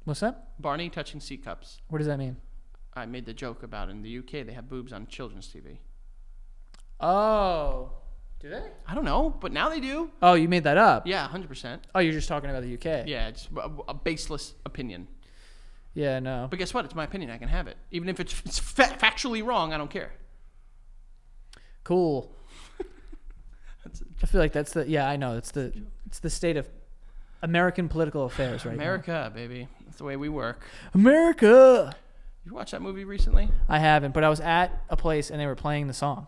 What's that? Barney touching C cups. What does that mean? I made the joke about in the UK they have boobs on children's TV. Oh. Do they? I don't know, but now they do. Oh, you made that up? Yeah, 100%. Oh, you're just talking about the UK? Yeah, it's a baseless opinion. Yeah, no. But guess what? It's my opinion. I can have it, even if it's factually wrong. I don't care. Cool. I feel like that's the I know it's the state of American political affairs right America, baby. That's the way we work. now. America. You watched that movie recently? I haven't, but I was at a place and they were playing the song.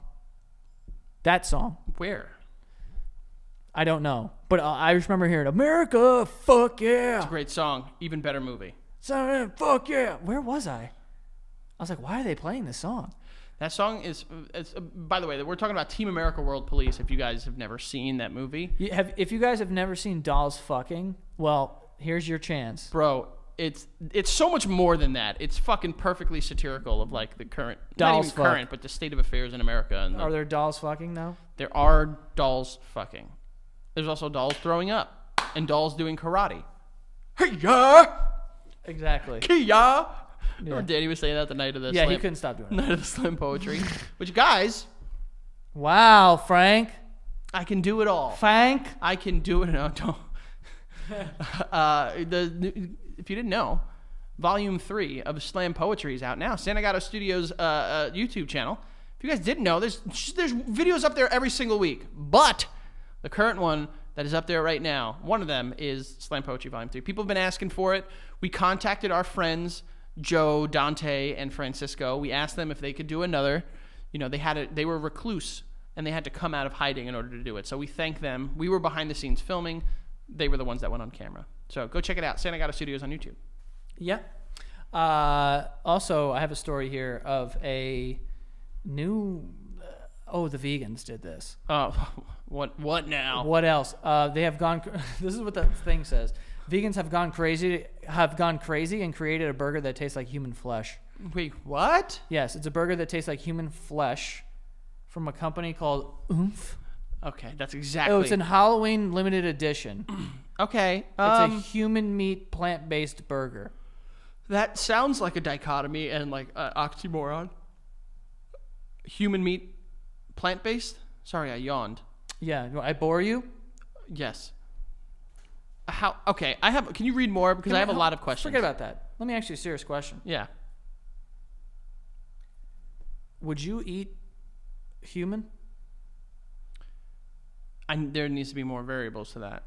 That song. Where? I don't know, but I just remember hearing "America, fuck yeah." It's a great song. Even better movie. So, fuck yeah. Where was I? I was like, why are they playing this song? That song is. By the way, we're talking about Team America: World Police. If you guys have never seen that movie, If you guys have never seen Dolls Fucking, well, here's your chance. bro, it's so much more than that. It's fucking perfectly satirical of like the current, not Dolls even current, but the state of affairs in America. And Are there dolls fucking though? there are dolls fucking. There's also dolls throwing up and dolls doing karate. Hey ya, Exactly. ya. Remember Danny was saying that the night of the Yeah, slam, he couldn't stop doing it. night of the slam poetry. Which guys, Wow, Frank. I can do it all. Frank. I can do it. No, don't. If you didn't know, Volume 3 of Slam Poetry is out now. Santa Gato Studios YouTube channel. If you guys didn't know, there's videos up there every single week. But the current one that is up there right now, one of them is Slam Poetry Volume 3. People have been asking for it. We contacted our friends Joe, Dante, and Francisco. We asked them if they could do another. You know, they were recluse and they had to come out of hiding in order to do it. So we thank them. We were behind the scenes filming. They were the ones that went on camera. So go check it out. Santa Gato Studios on YouTube. Yeah. Also, I have a story here of a new. The vegans did this. Oh, what now? What else? They have gone. This is what the thing says. Vegans have gone crazy and created a burger that tastes like human flesh. Wait, what? Yes, it's a burger that tastes like human flesh from a company called Oomph. Okay, that's exactly. Oh, it's an Halloween limited edition. Okay. It's a human meat plant-based burger. That sounds like a dichotomy and like an oxymoron. Human meat, plant-based? Sorry, I yawned. Yeah, I bore you? Yes. How? Okay, can you read more because I have a lot of questions. Forget about that. Let me ask you a serious question. Yeah. Would you eat human? There needs to be more variables to that.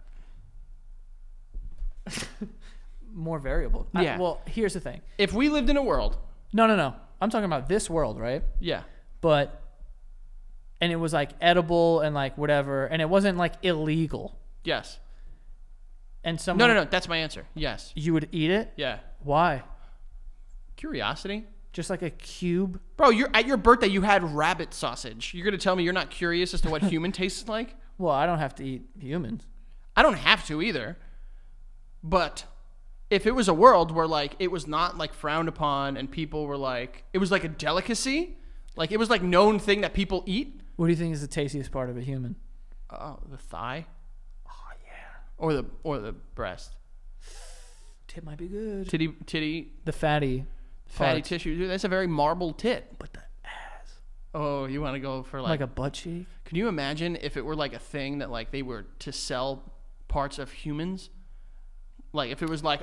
More variable. Yeah. Well, here's the thing. If we lived in a world. No. I'm talking about this world, right? Yeah. And it was like edible and like whatever, and it wasn't like illegal. Yes. And someone. No. That's my answer. Yes. You would eat it? Yeah. Why? Curiosity. Just like a cube? Bro, at your birthday you had rabbit sausage. You're gonna tell me you're not curious as to what human tastes like? Well, I don't have to eat humans. I don't have to either. But if it was a world where like it was not like frowned upon and people were like it was like a delicacy, like it was like known thing that people eat. What do you think is the tastiest part of a human? Oh, the thigh. Oh yeah. Or the breast. Tit might be good. Titty. The fatty Fatty parts. tissue. Dude, that's a very marble tit. But the ass. Oh, you want to go for Like a butt cheek? Can you imagine if it were like a thing that like they were to sell parts of humans? Like if it was like,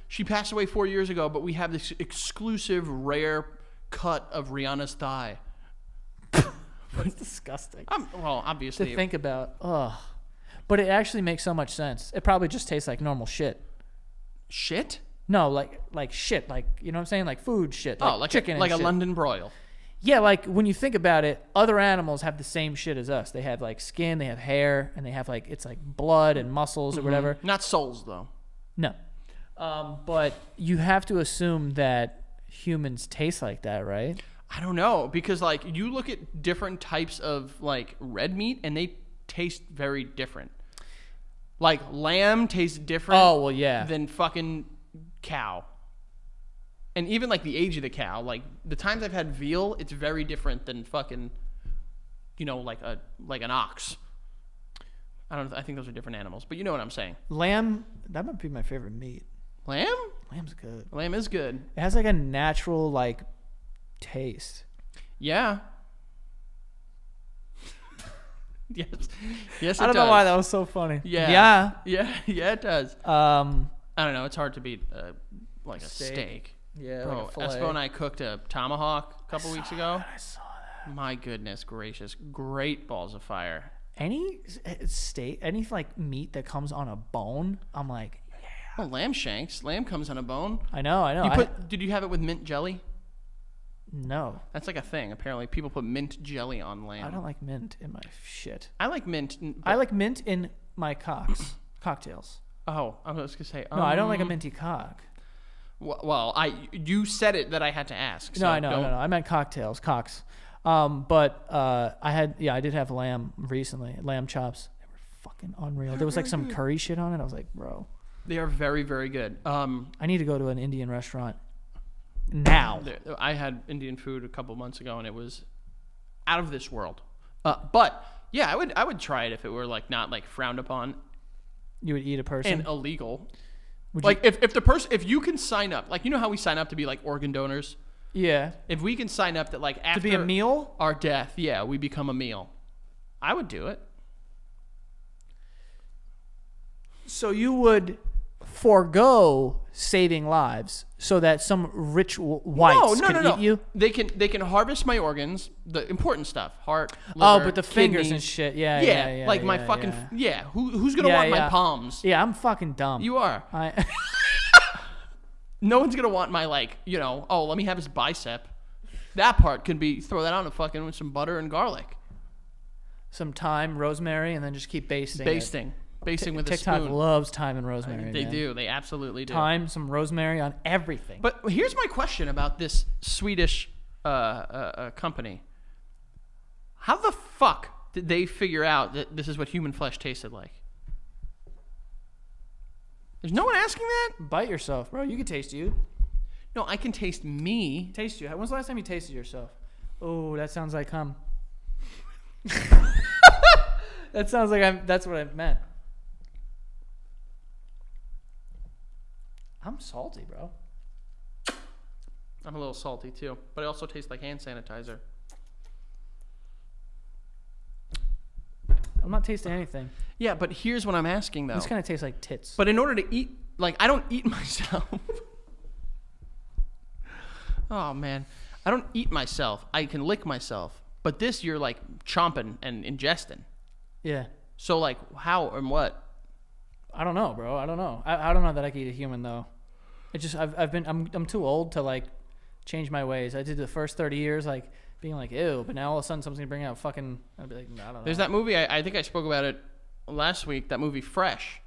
she passed away 4 years ago, but we have this exclusive rare cut of Rihanna's thigh. That's disgusting. Well, obviously. To think about. Ugh. But it actually makes so much sense. It probably just tastes like normal shit. Shit? No, like shit. Like, you know what I'm saying? Like food shit. Like chicken like and a shit. London broil. Yeah, like when you think about it, other animals have the same shit as us. They have like skin, they have hair, and they have like, it's like blood and muscles or whatever. Not souls, though. No. But you have to assume that humans taste like that, right? I don't know, because like you look at different types of like red meat and they taste very different. Like lamb tastes different than fucking cow. And even like the age of the cow, like the times I've had veal, it's very different than fucking, like an ox. I think those are different animals, but you know what I'm saying. Lamb, that might be my favorite meat. Lamb? Lamb's good. Lamb is good. It has like a natural like taste. Yeah. Yes. Yes, it I don't does. know why that was so funny. Yeah. Yeah. Yeah, it does. I I don't know. It's hard to beat like a steak. Yeah, Bro, like a fillet. Espo and I cooked a tomahawk a couple weeks ago. I saw that. My goodness gracious. Great balls of fire. Any steak, any like meat that comes on a bone, I'm like, Oh, lamb shanks. Lamb comes on a bone. I know. Did you have it with mint jelly? No. That's like a thing. Apparently, people put mint jelly on lamb. I don't like mint in my shit. I like mint. I like mint in my cocktails. Oh, I was gonna say. No, I don't like a minty cock. Well, you said it that I had to ask. So No, I know. I meant cocktails, cocks. But I did have lamb recently, lamb chops. They were fucking unreal. There was like some curry shit on it. I was like, bro. They are very, very good. I need to go to an Indian restaurant now. I had Indian food a couple months ago, and it was out of this world. But yeah, I would try it if it were like not like frowned upon. You would eat a person and illegal. If you can sign up, like you know how we sign up to be like organ donors. Yeah. If we can sign up that like after to be a meal, our death, yeah, we become a meal. I would do it. So you would forego saving lives so that some rich whites could eat you? They can harvest my organs, the important stuff, heart, liver, but the fingers kidneys. and shit. Yeah. Like my fucking Who's gonna want my palms? Yeah, I'm fucking dumb. You are. No one's gonna want my let me have his bicep. That part can be throw that on a fucking with some butter and garlic, some thyme, rosemary, and then just keep basting with a spoon. TikTok loves thyme and rosemary. They do. They absolutely do. Thyme, some rosemary on everything. But here's my question about this Swedish company. How the fuck did they figure out that this is what human flesh tasted like? There's no one asking that? Bite yourself, bro. You can taste you. No, I can taste me. Taste you. When's the last time you tasted yourself? Oh, that sounds like cum. That sounds like that's what I meant. I'm salty, bro. I'm a little salty too, but it also tastes like hand sanitizer. I'm not tasting anything. Yeah, but here's what I'm asking though. This kind of tastes like tits. But in order to eat, I don't eat myself. Oh man, I don't eat myself. I can lick myself. But this, you're like chomping and ingesting. Yeah. So like, how and what? I don't know, bro. I don't know. I don't know that I can eat a human though. It just I'm too old to like change my ways. I did the first 30 years like being like ew, but now all of a sudden someone's gonna bring out fucking. I'd be like, I don't know. There's that movie. I think I spoke about it last week. That movie Fresh,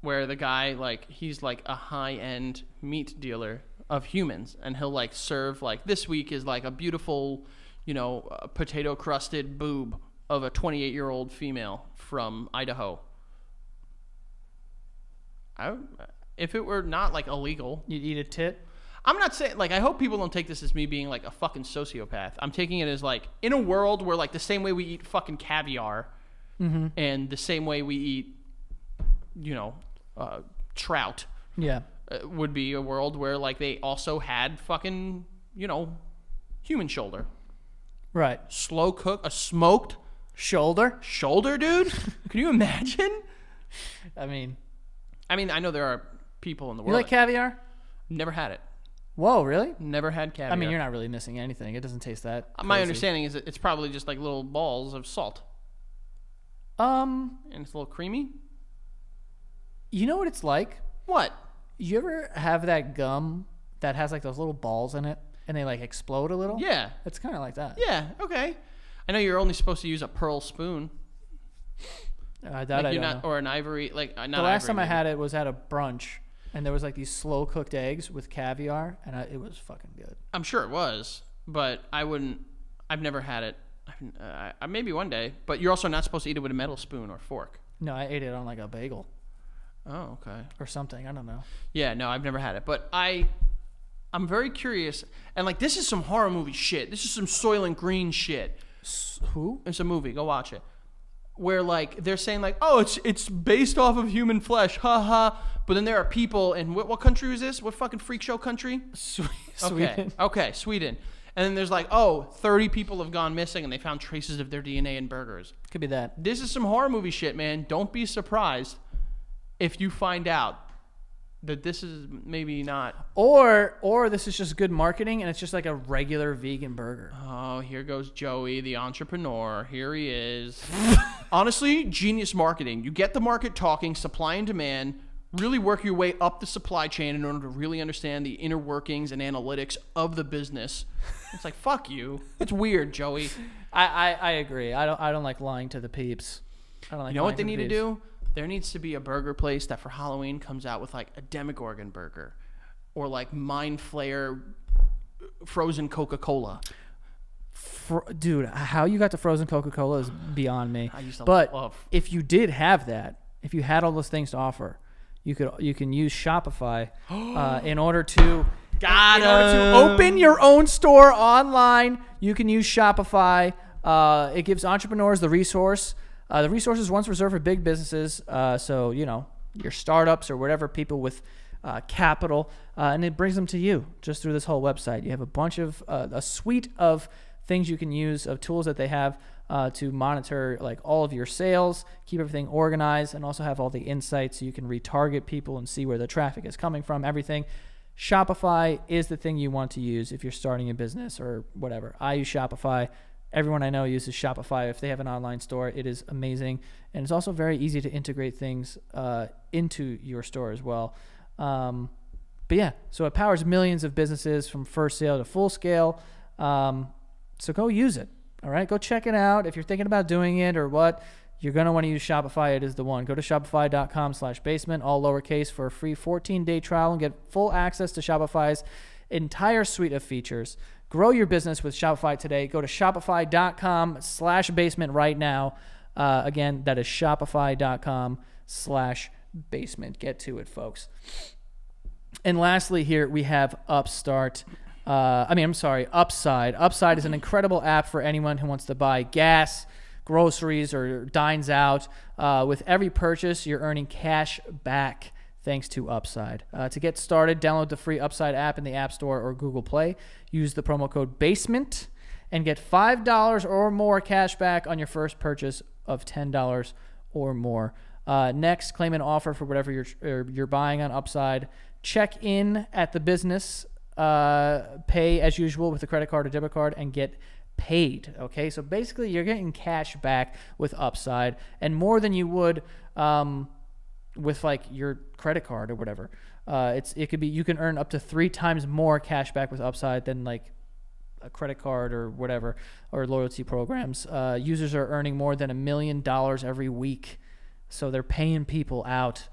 where the guy he's like a high-end meat dealer of humans, and he'll like serve this week is like a beautiful, potato crusted boob of a 28-year-old female from Idaho. If it were not illegal, you'd eat a tit. I'm not saying I hope people don't take this as me being a fucking sociopath. I'm taking it as in a world where the same way we eat fucking caviar, and the same way we eat, trout. Yeah. Would be a world where they also had fucking human shoulder. Right. Slow cook a smoked shoulder, dude. Can you imagine? I mean, I know there are people in the world. You like caviar? Never had it. Whoa, really? Never had caviar. I mean, you're not really missing anything. It doesn't taste that crazy. My understanding is that it's probably just little balls of salt. And it's a little creamy. You know what it's like? What? You ever have that gum that has those little balls in it and they explode a little? Yeah. It's kind of like that. Yeah, okay. I know you're only supposed to use a pearl spoon. I don't know. Or an ivory, the last time I had it was at a brunch, and there was these slow cooked eggs with caviar, and it was fucking good. I'm sure it was, but I've never had it. Maybe one day, but you're also not supposed to eat it with a metal spoon or fork. No, I ate it on a bagel. Oh, okay. Or something. I don't know. Yeah, no, I've never had it, but I'm very curious, and this is some horror movie shit. This is some Soylent Green shit. Who? It's a movie. Go watch it. Where they're saying oh, it's based off of human flesh, haha. But then there are people in what country is this? What fucking freak show country? Sweden. Okay, Sweden. And then there's 30 people have gone missing, and they found traces of their DNA in burgers. Could be that. This is some horror movie shit, man. Don't be surprised if you find out that this is maybe not. Or this is just good marketing and it's just like a regular vegan burger. Oh, here goes Joey, the entrepreneur. Here he is. Honestly, genius marketing. You get the market talking, supply and demand, really work your way up the supply chain in order to really understand the inner workings and analytics of the business. It's like, fuck you. It's weird, Joey. I agree. I don't like lying to the peeps. I don't like. You know lying what they to the need to peeps. do? There needs to be a burger place that for Halloween comes out with like a Demogorgon burger or like Mind Flayer frozen Coca-Cola. Dude, how you got to frozen Coca-Cola is beyond me. I used to but love. if you did have that, if you had all those things to offer, you can use Shopify in order to open your own store online. You can use Shopify. It gives entrepreneurs the resource. The resource is once reserved for big businesses, so your startups or whatever, people with capital, and it brings them to you just through this whole website. You have a suite of things you can use, of tools that they have to monitor like all of your sales, keep everything organized, and also have all the insights so you can retarget people and see where the traffic is coming from, everything. Shopify is the thing you want to use if you're starting a business or whatever. I use Shopify. Everyone I know uses Shopify if they have an online store. It is amazing. And it's also very easy to integrate things into your store as well. But yeah, so it powers millions of businesses from first sale to full scale. So go use it. All right, go check it out. If you're thinking about doing it or what, you're going to want to use Shopify. It is the one. Go to shopify.com/basement, all lowercase, for a free 14-day trial and get full access to Shopify's entire suite of features. Grow your business with Shopify today. Go to shopify.com/basement right now. Again, that is shopify.com/basement. Get to it, folks. And lastly here, we have Upside. Upside is an incredible app for anyone who wants to buy gas, groceries, or dines out. With every purchase, you're earning cash back thanks to Upside. To get started, download the free Upside app in the App Store or Google Play. Use the promo code BASEMENT and get $5 or more cash back on your first purchase of $10 or more. Next, claim an offer for whatever you're buying on Upside. Check in at the business, pay as usual with a credit card or debit card, and get paid. Okay, so basically you're getting cash back with Upside, and more than you would with like your credit card or whatever. You can earn up to 3 times more cash back with Upside than like a credit card or whatever, or loyalty programs. Users are earning more than $1 million every week, so they're paying people out.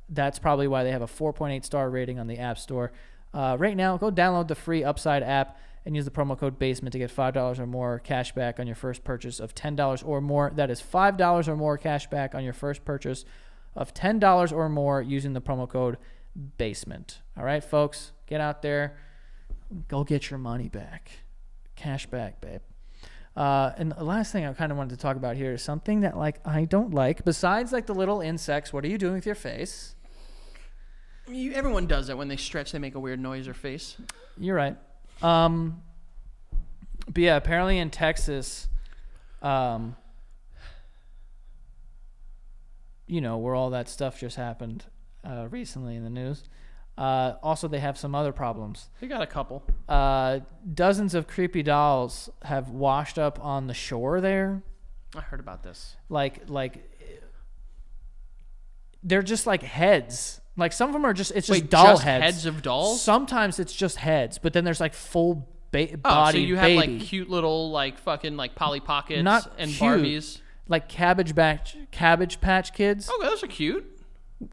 That's probably why they have a 4.8 star rating on the App Store. Right now, go download the free Upside app and use the promo code BASEMENT to get $5 or more cash back on your first purchase of $10 or more. That is $5 or more cash back on your first purchase of $10 or more using the promo code BASEMENT. All right, folks, get out there. Go get your money back. Cash back, babe. And the last thing I kind of wanted to talk about here is something that like I don't like. Besides like the little insects, what are you doing with your face? Everyone does that when they stretch. They make a weird noise or face. You're right. But yeah, apparently in Texas, where all that stuff just happened recently in the news. Also, they have some other problems. They got a couple. Dozens of creepy dolls have washed up on the shore there. I heard about this. Like they're just like heads. Like some of them are just doll heads. Heads of dolls? Sometimes it's just heads, but then there's like full body. So you have baby. like cute little like fucking like Polly Pockets Not and cute. Barbies. Like Cabbage Patch Kids. Oh, those are cute.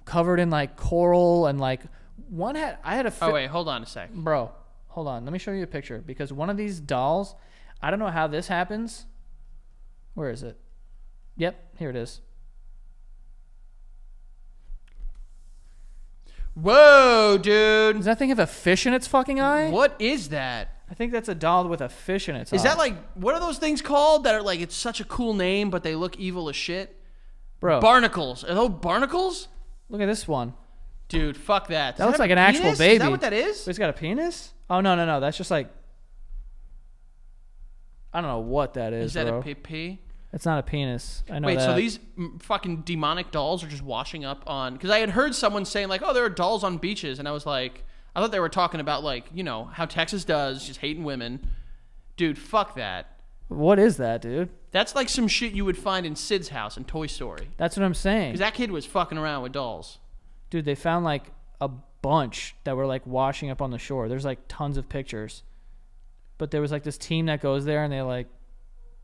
Covered in like coral and like one had. I had a. Oh wait, hold on a sec, bro. Hold on, let me show you a picture because one of these dolls, I don't know how this happens. Where is it? Yep, here it is. Whoa, dude! Does that thing have a fish in its fucking eye? What is that? I think that's a doll with a fish in its eye. Is that like, what are those things called that are like, it's such a cool name, but they look evil as shit? Bro. Barnacles. Are those barnacles? Look at this one. Dude, fuck that. That looks like an actual baby. Is that what that is? It's got a penis? Oh, no. That's just like, I don't know what that is, Is that bro. a pee? It's not a penis. I know Wait, that. so these fucking demonic dolls are just washing up on... Because I had heard someone saying, like, oh, there are dolls on beaches. And I was like... I thought they were talking about, like, you know, how Texas does, just hating women. Dude, fuck that. What is that, dude? That's like some shit you would find in Sid's house in Toy Story. That's what I'm saying. Because that kid was fucking around with dolls. Dude, they found like a bunch that were like washing up on the shore. There's like tons of pictures. But there was like this team that goes there and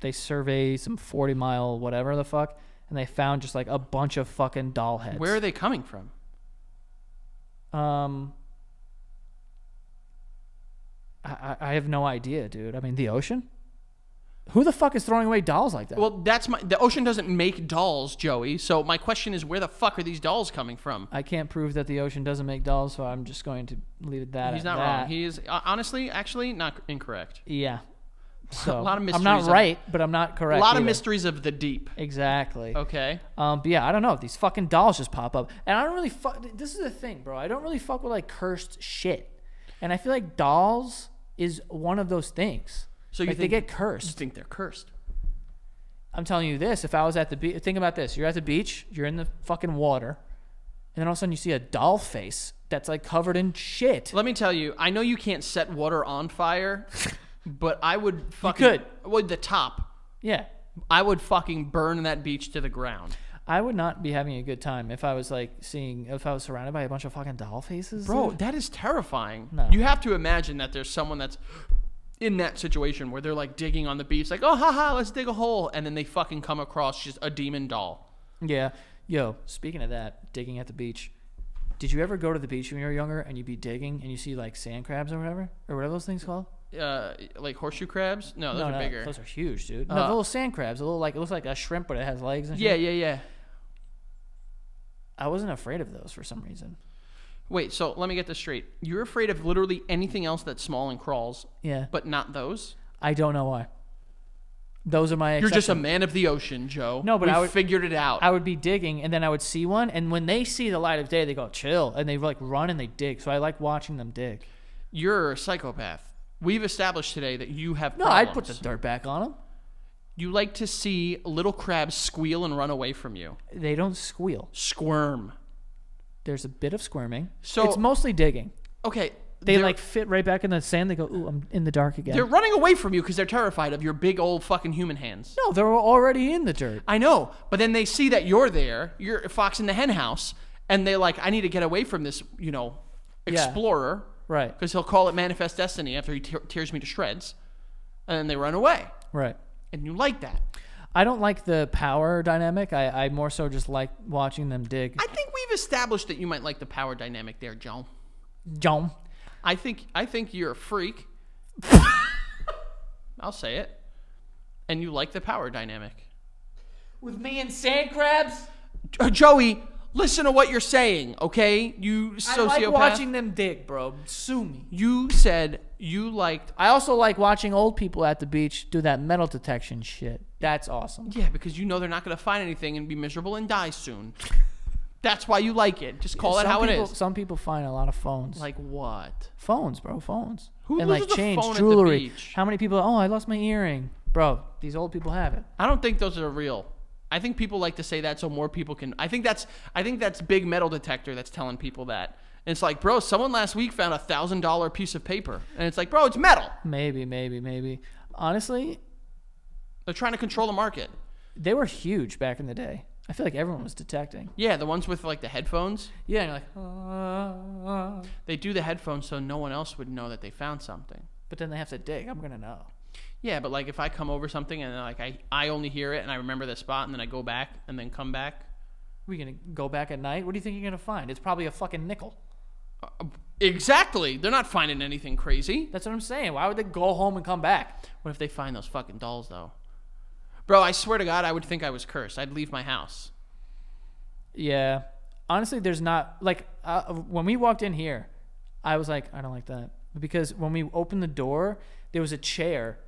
they survey some 40-mile whatever the fuck, and they found just like a bunch of fucking doll heads. Where are they coming from? I have no idea, dude. I mean, the ocean? Who the fuck is throwing away dolls like that? Well, the ocean doesn't make dolls, Joey. So my question is, where the fuck are these dolls coming from? I can't prove that the ocean doesn't make dolls, so I'm just going to leave it that. He's not wrong. He is honestly, actually, not incorrect. Yeah. So a lot of mysteries. I'm not right, but I'm not correct. A lot either. of mysteries of the deep. Exactly. Okay. But yeah, I don't know. These fucking dolls just pop up, and I don't really fuck. This is the thing, bro. I don't really fuck with like cursed shit, and I feel like dolls is one of those things. So you like think they get cursed? You think they're cursed? I'm telling you this. If I was at the beach, think about this. You're at the beach. You're in the fucking water, and then all of a sudden you see a doll face that's like covered in shit. Let me tell you. I know you can't set water on fire, but I would fucking. You could. Well, the top. Yeah. I would fucking burn that beach to the ground. I would not be having a good time if I was if I was surrounded by a bunch of fucking doll faces. Bro, dude. that is terrifying. No. You have to imagine that there's someone that's in that situation where they're like digging on the beach, like, oh, haha, let's dig a hole. And then they fucking come across just a demon doll. Yeah. Yo, speaking of that, digging at the beach. Did you ever go to the beach when you were younger and you'd be digging and you see like sand crabs or whatever? Or what are those things called? Like horseshoe crabs? No, those are bigger. Those are huge, dude. No, the little sand crabs. A little like, it looks like a shrimp, but it has legs and shit. Yeah. I wasn't afraid of those for some reason. Wait, so let me get this straight. You're afraid of literally anything else that's small and crawls, Yeah. but not those? I don't know why. Those are my You're just a exceptions. man of the ocean, Joe. No, but we figured it out. I would be digging, and then I would see one, and when they see the light of day, they go, chill, and they like run and they dig. So I like watching them dig. You're a psychopath. We've established today that you have No, problems. I'd put the dirt back on them. You like to see little crabs squeal and run away from you. They don't squeal. Squirm. There's a bit of squirming. So it's mostly digging. Okay. They like fit right back in the sand. They go, ooh, I'm in the dark again. They're running away from you because they're terrified of your big old fucking human hands. No, they're already in the dirt. I know, but then they see that you're there. You're a fox in the hen house, and they're like, I need to get away from this, explorer. Right. Because he'll call it manifest destiny after he tears me to shreds. And then they run away. Right. And you like that. I don't like the power dynamic. I more so just like watching them dig. I think we've established that you might like the power dynamic there, Joe. John. I think you're a freak. I'll say it. And you like the power dynamic. With me and sand crabs? Joey, listen to what you're saying, okay? You sociopath. I like watching them dig, bro. Sue me. You said you liked... I also like watching old people at the beach do that metal detection shit. That's awesome. Yeah, because you know they're not going to find anything and be miserable and die soon. That's why you like it. Just call it how it is. Some people find a lot of phones. Like what? Phones, bro. Phones. Who and loses like a chains, phone at the jewelry. beach? How many people? Oh, I lost my earring, bro. These old people have it. I don't think those are real. I think people like to say that so more people can. I think that's big metal detector that's telling people that. And it's like, bro, someone last week found a $1,000 piece of paper, and it's like, bro, it's metal. Maybe. Honestly, They're trying to control the market. they were huge back in the day. I feel like everyone was detecting. Yeah, the ones with like the headphones. Yeah, and you're like, They do the headphones so no one else would know that they found something. but then they have to dig. I'm gonna know. Yeah, but like if I come over something and like I only hear it and I remember the spot and then I go back and then come back. We gonna go back at night? What do you think you're gonna find? It's probably a fucking nickel. Exactly. They're not finding anything crazy. That's what I'm saying. Why would they go home and come back? What if they find those fucking dolls though? Bro, I swear to God, I would think I was cursed. I'd leave my house. Yeah. Honestly, there's not like when we walked in here, I was like, I don't like that because when we opened the door, there was a chair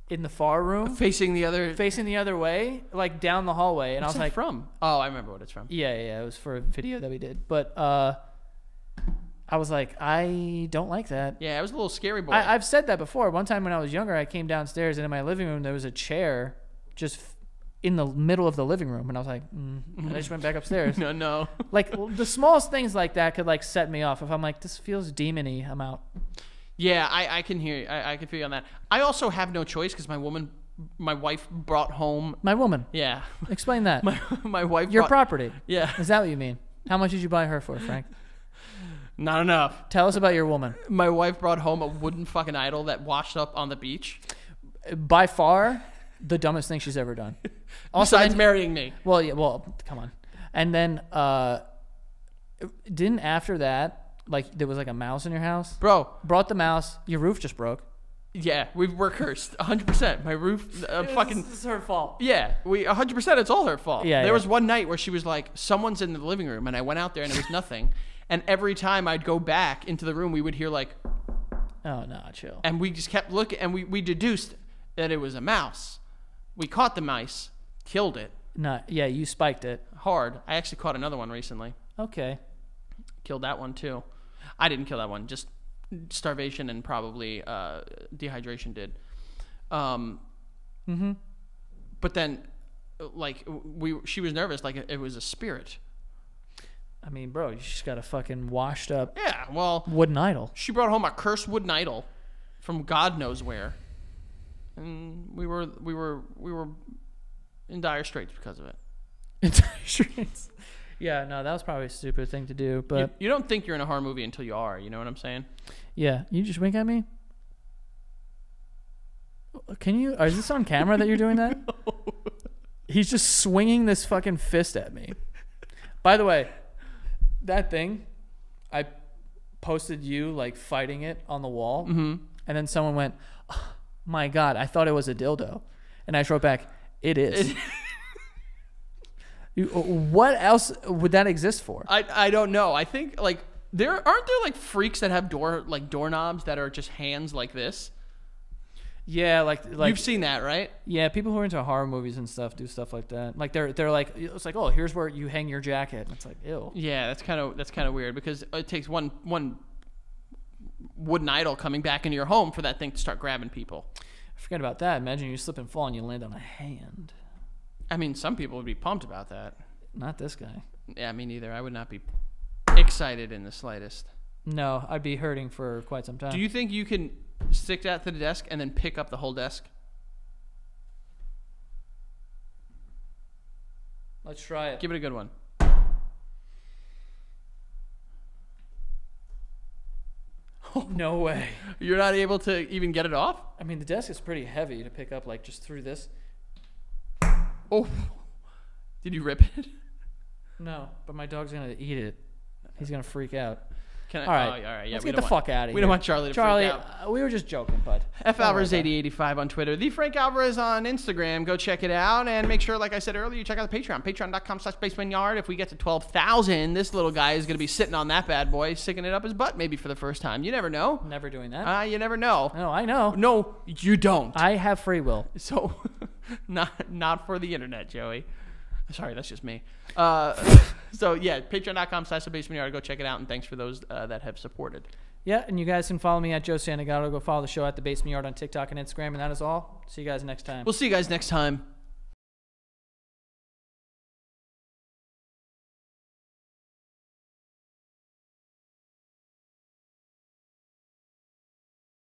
in the far room Facing the other way, like down the hallway, and What's I was that like, from? Oh, I remember what it's from. yeah, it was for a video that we did, but I was like, I don't like that. Yeah, it was a little scary boy. I've said that before. One time when I was younger, I came downstairs and in my living room there was a chair just in the middle of the living room, and I was like, and I just went back upstairs. No. Like the smallest things like that could like set me off. If I'm like, this feels demony, I'm out. Yeah, I can hear you. I can feel you on that. I also have no choice because my wife brought home. My woman. Yeah. Explain that. My wife. Your property. Yeah. Is that what you mean? How much did you buy her for, Frank? Not enough. Tell us about your woman. My wife brought home a wooden fucking idol that washed up on the beach. By far, the dumbest thing she's ever done. Also, besides marrying me. Well, yeah. Well, come on. And then, didn't after that, like there was like a mouse in your house? Bro. Brought the mouse. Your roof just broke. Yeah, we're cursed. 100%. My roof fucking... This is her fault. Yeah, 100%. It's all her fault. Yeah, there was one night where she was like, someone's in the living room, and I went out there and it was nothing. And every time I'd go back into the room, we would hear like... Oh, no, chill. And we just kept looking, and we deduced that it was a mouse. We caught the mice, killed it. No, yeah, you spiked it. Hard. I actually caught another one recently. Okay. Killed that one too. I didn't kill that one. Just starvation and probably dehydration did. But then, like she was nervous, like it was a spirit. I mean, bro, you just got a fucking washed up Yeah, well, wooden idol. she brought home a cursed wooden idol from God knows where, and we were in dire straits because of it. Yeah, no, that was probably a stupid thing to do, but You don't think you're in a horror movie until you are. You know what I'm saying? yeah, you just wink at me. Can you? Is this on camera that you're doing that? No. He's just swinging this fucking fist at me. By the way, that thing, I posted you like fighting it on the wall, and then someone went, oh, "My God, I thought it was a dildo," and I wrote back, "It is." What else would that exist for? I don't know. I think like aren't there like freaks that have doorknobs that are just hands like this? Yeah, like you've seen that, right? Yeah, people who are into horror movies and stuff do stuff like that. Like they're like, it's like, oh, here's where you hang your jacket. And it's like, ew. Yeah, that's kind of weird because it takes one wooden idol coming back into your home for that thing to start grabbing people. Forget about that. Imagine you slip and fall and you land on a hand. I mean, some people would be pumped about that. Not this guy. Yeah, me neither. I would not be excited in the slightest. No, I'd be hurting for quite some time. Do you think you can stick that to the desk and then pick up the whole desk? Let's try it. Give it a good one. No way. You're not able to even get it off? I mean, the desk is pretty heavy to pick up, like just through this. Oh, did you rip it? No, but my dog's gonna eat it. He's gonna freak out. Can I, all right, all right. Yeah, let's get the fuck out of here. We don't want Charlie to freak out. We were just joking, bud. F Alvarez 8085 on Twitter. The Frank Alvarez on Instagram. Go check it out and make sure, like I said earlier, you check out the Patreon. Patreon.com/basementyard. If we get to 12,000, this little guy is gonna be sitting on that bad boy, sticking it up his butt, maybe for the first time. You never know. Never doing that. You never know. No, I know. No, you don't. I have free will. So, not for the internet, Joey. Sorry, that's just me. So yeah, patreon.com/basementyard. Go check it out, and thanks for those that have supported. Yeah, and you guys can follow me at Joe Santagato. Go follow the show at The Basement Yard on TikTok and Instagram, and that is all. See you guys next time. We'll see you guys next time.